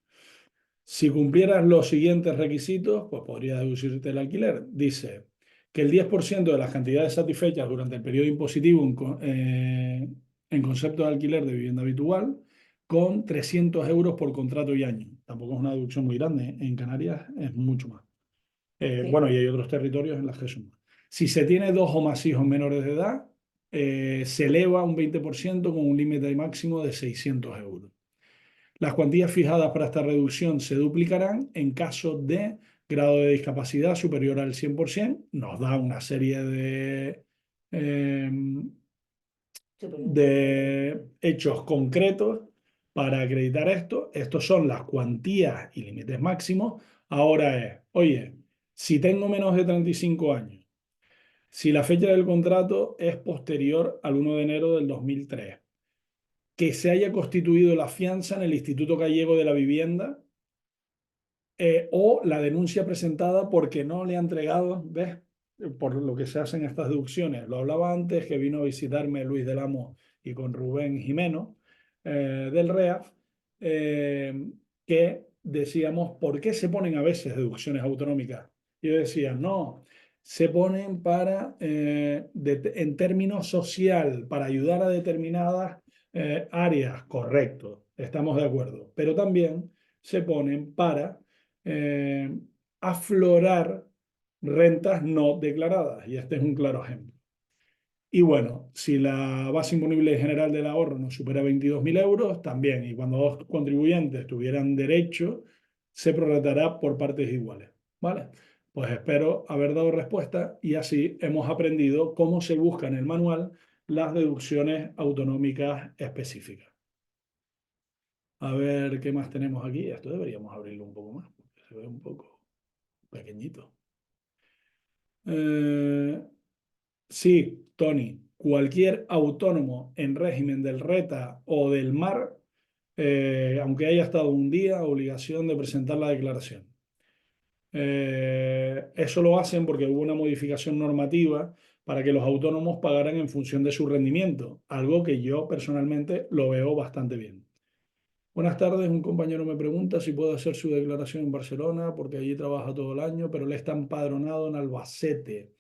Si cumplieras los siguientes requisitos, pues podría deducirte el alquiler. Dice que el 10% de las cantidades satisfechas durante el periodo impositivo en concepto de alquiler de vivienda habitual, con 300 euros por contrato y año. Tampoco es una deducción muy grande, ¿eh? En Canarias es mucho más. Sí. Bueno, y hay otros territorios en los que son más. Si se tiene dos o más hijos menores de edad, se eleva un 20% con un límite máximo de 600 euros. Las cuantías fijadas para esta reducción se duplicarán en caso de grado de discapacidad superior al 100%. Nos da una serie eh, de hechos concretos para acreditar esto. Estos son las cuantías y límites máximos. Ahora es, oye, si tengo menos de 35 años, si la fecha del contrato es posterior al 1 de enero del 2003, que se haya constituido la fianza en el Instituto Gallego de la Vivienda o la denuncia presentada porque no le ha entregado, ¿ves? Por lo que se hacen estas deducciones. Lo hablaba antes, que vino a visitarme Luis del Amo y con Rubén Jimeno del REAF, que decíamos, ¿por qué se ponen a veces deducciones autonómicas? Yo decía, no, se ponen para, en términos social, para ayudar a determinadas áreas, correcto, estamos de acuerdo, pero también se ponen para eh, aflorar rentas no declaradas, y este es un claro ejemplo. Y bueno, si la base imponible general del ahorro no supera 22.000 euros, también, y cuando dos contribuyentes tuvieran derecho, se prorrateará por partes iguales, ¿vale? Pues espero haber dado respuesta y así hemos aprendido cómo se busca en el manual las deducciones autonómicas específicas. A ver qué más tenemos aquí. Esto deberíamos abrirlo un poco más, porque se ve un poco pequeñito. Sí, Tony, cualquier autónomo en régimen del RETA o del MAR, aunque haya estado un día, obligación de presentar la declaración. Eso lo hacen porque hubo una modificación normativa para que los autónomos pagaran en función de su rendimiento, algo que yo personalmente lo veo bastante bien. Buenas tardes, un compañero me pregunta si puedo hacer su declaración en Barcelona porque allí trabaja todo el año, pero él está empadronado en Albacete.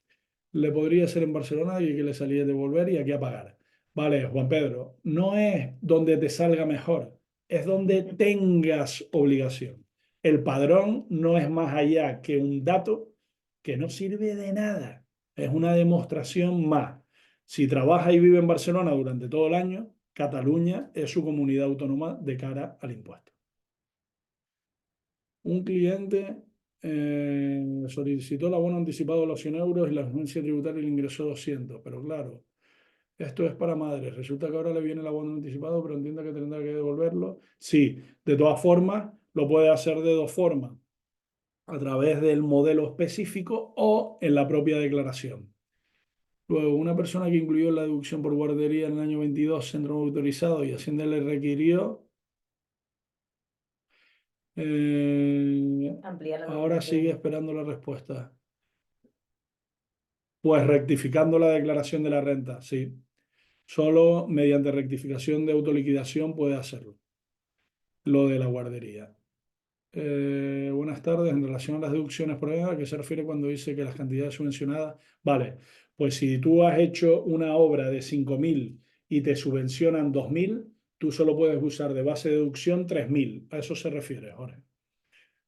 Le podría ser en Barcelona y que le salía de volver y aquí a pagar. Vale, Juan Pedro, no es donde te salga mejor, es donde tengas obligación. El padrón no es más allá que un dato que no sirve de nada, es una demostración más. Si trabaja y vive en Barcelona durante todo el año, Cataluña es su comunidad autónoma de cara al impuesto. Un cliente solicitó el abono anticipado de los 100 euros y la agencia tributaria le ingresó 200, pero claro, esto es para madres. Resulta que ahora le viene el abono anticipado, pero entiende que tendrá que devolverlo. Sí, de todas formas, lo puede hacer de dos formas, a través del modelo específico o en la propia declaración. Luego, una persona que incluyó la deducción por guardería en el año 22, centro autorizado, y Hacienda le requirió, Ampliar la ahora documentación. sigue esperando la respuesta. Pues rectificando la declaración de la renta, sí. Solo mediante rectificación de autoliquidación puede hacerlo. Lo de la guardería. Buenas tardes. En relación a las deducciones por edad, ¿a qué se refiere cuando dice que las cantidades subvencionadas? Vale, pues si tú has hecho una obra de 5.000 y te subvencionan 2.000, tú solo puedes usar de base de deducción 3.000. A eso se refiere, Jorge.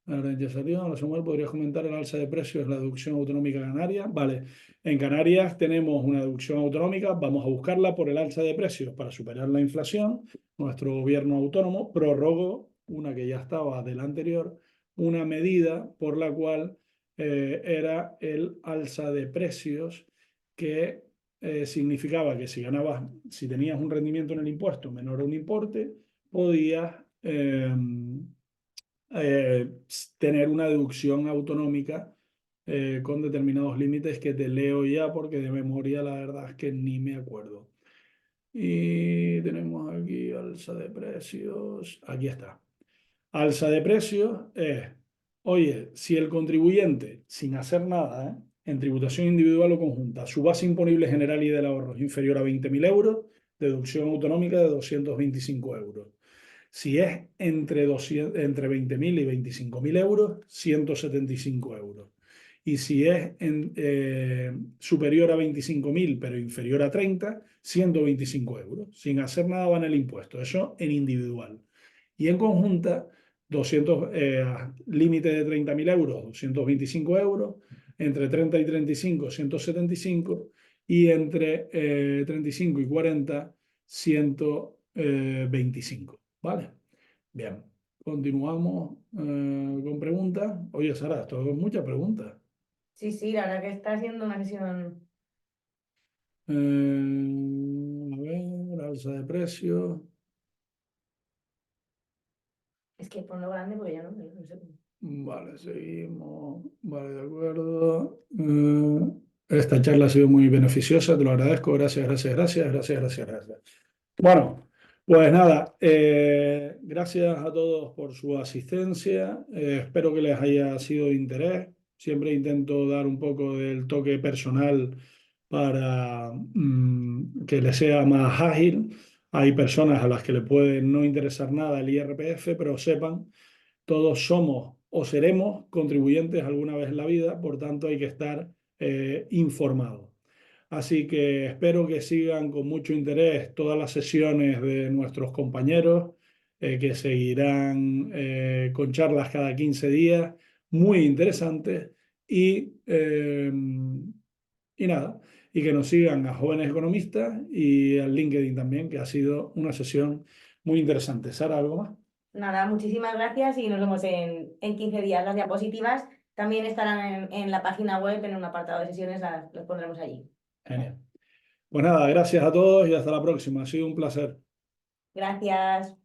Hola Samuel, ¿podrías comentar el alza de precios, la deducción autonómica canaria? Vale, en Canarias tenemos una deducción autonómica, vamos a buscarla por el alza de precios para superar la inflación. Nuestro gobierno autónomo prorrogó una que ya estaba del anterior, una medida por la cual era el alza de precios que significaba que si ganabas, si tenías un rendimiento en el impuesto menor a un importe, podías tener una deducción autonómica con determinados límites que te leo ya porque de memoria la verdad es que ni me acuerdo. Y tenemos aquí alza de precios. Aquí está. Alza de precios es, oye, si el contribuyente, sin hacer nada, en tributación individual o conjunta, su base imponible general y del ahorro es inferior a 20.000 euros, deducción autonómica de 225 euros. Si es entre 20.000 y 25.000 euros, 175 euros. Y si es superior a 25.000, pero inferior a 30, 125 euros. Sin hacer nada va en el impuesto. Eso en individual. Y en conjunta, 200, límite de 30.000 euros, 225 euros. Entre 30 y 35, 175. Y entre 35 y 40, 125. ¿Vale? Bien, continuamos con preguntas. Oye, Sara, esto es muchas preguntas. Sí, sí, la verdad que está siendo una sesión. A ver, alza de precios. Es que ponlo grande porque ya no sé. Vale, seguimos. Vale, de acuerdo. Esta charla ha sido muy beneficiosa, te lo agradezco. Gracias, gracias, gracias, gracias, gracias, gracias. Bueno, Pues nada, gracias a todos por su asistencia. Espero que les haya sido de interés. Siempre intento dar un poco del toque personal para que les sea más ágil. Hay personas a las que le puede no interesar nada el IRPF, pero sepan, todos somos o seremos contribuyentes alguna vez en la vida, por tanto hay que estar informados. Así que espero que sigan con mucho interés todas las sesiones de nuestros compañeros, que seguirán con charlas cada 15 días, muy interesantes, y, eh, y nada, y que nos sigan a Jóvenes Economistas y al LinkedIn también, que ha sido una sesión muy interesante. Sara, ¿algo más? Nada, muchísimas gracias y nos vemos en 15 días. Las diapositivas también estarán en la página web, en un apartado de sesiones, las pondremos allí. Genial. Pues nada, gracias a todos y hasta la próxima. Ha sido un placer. Gracias.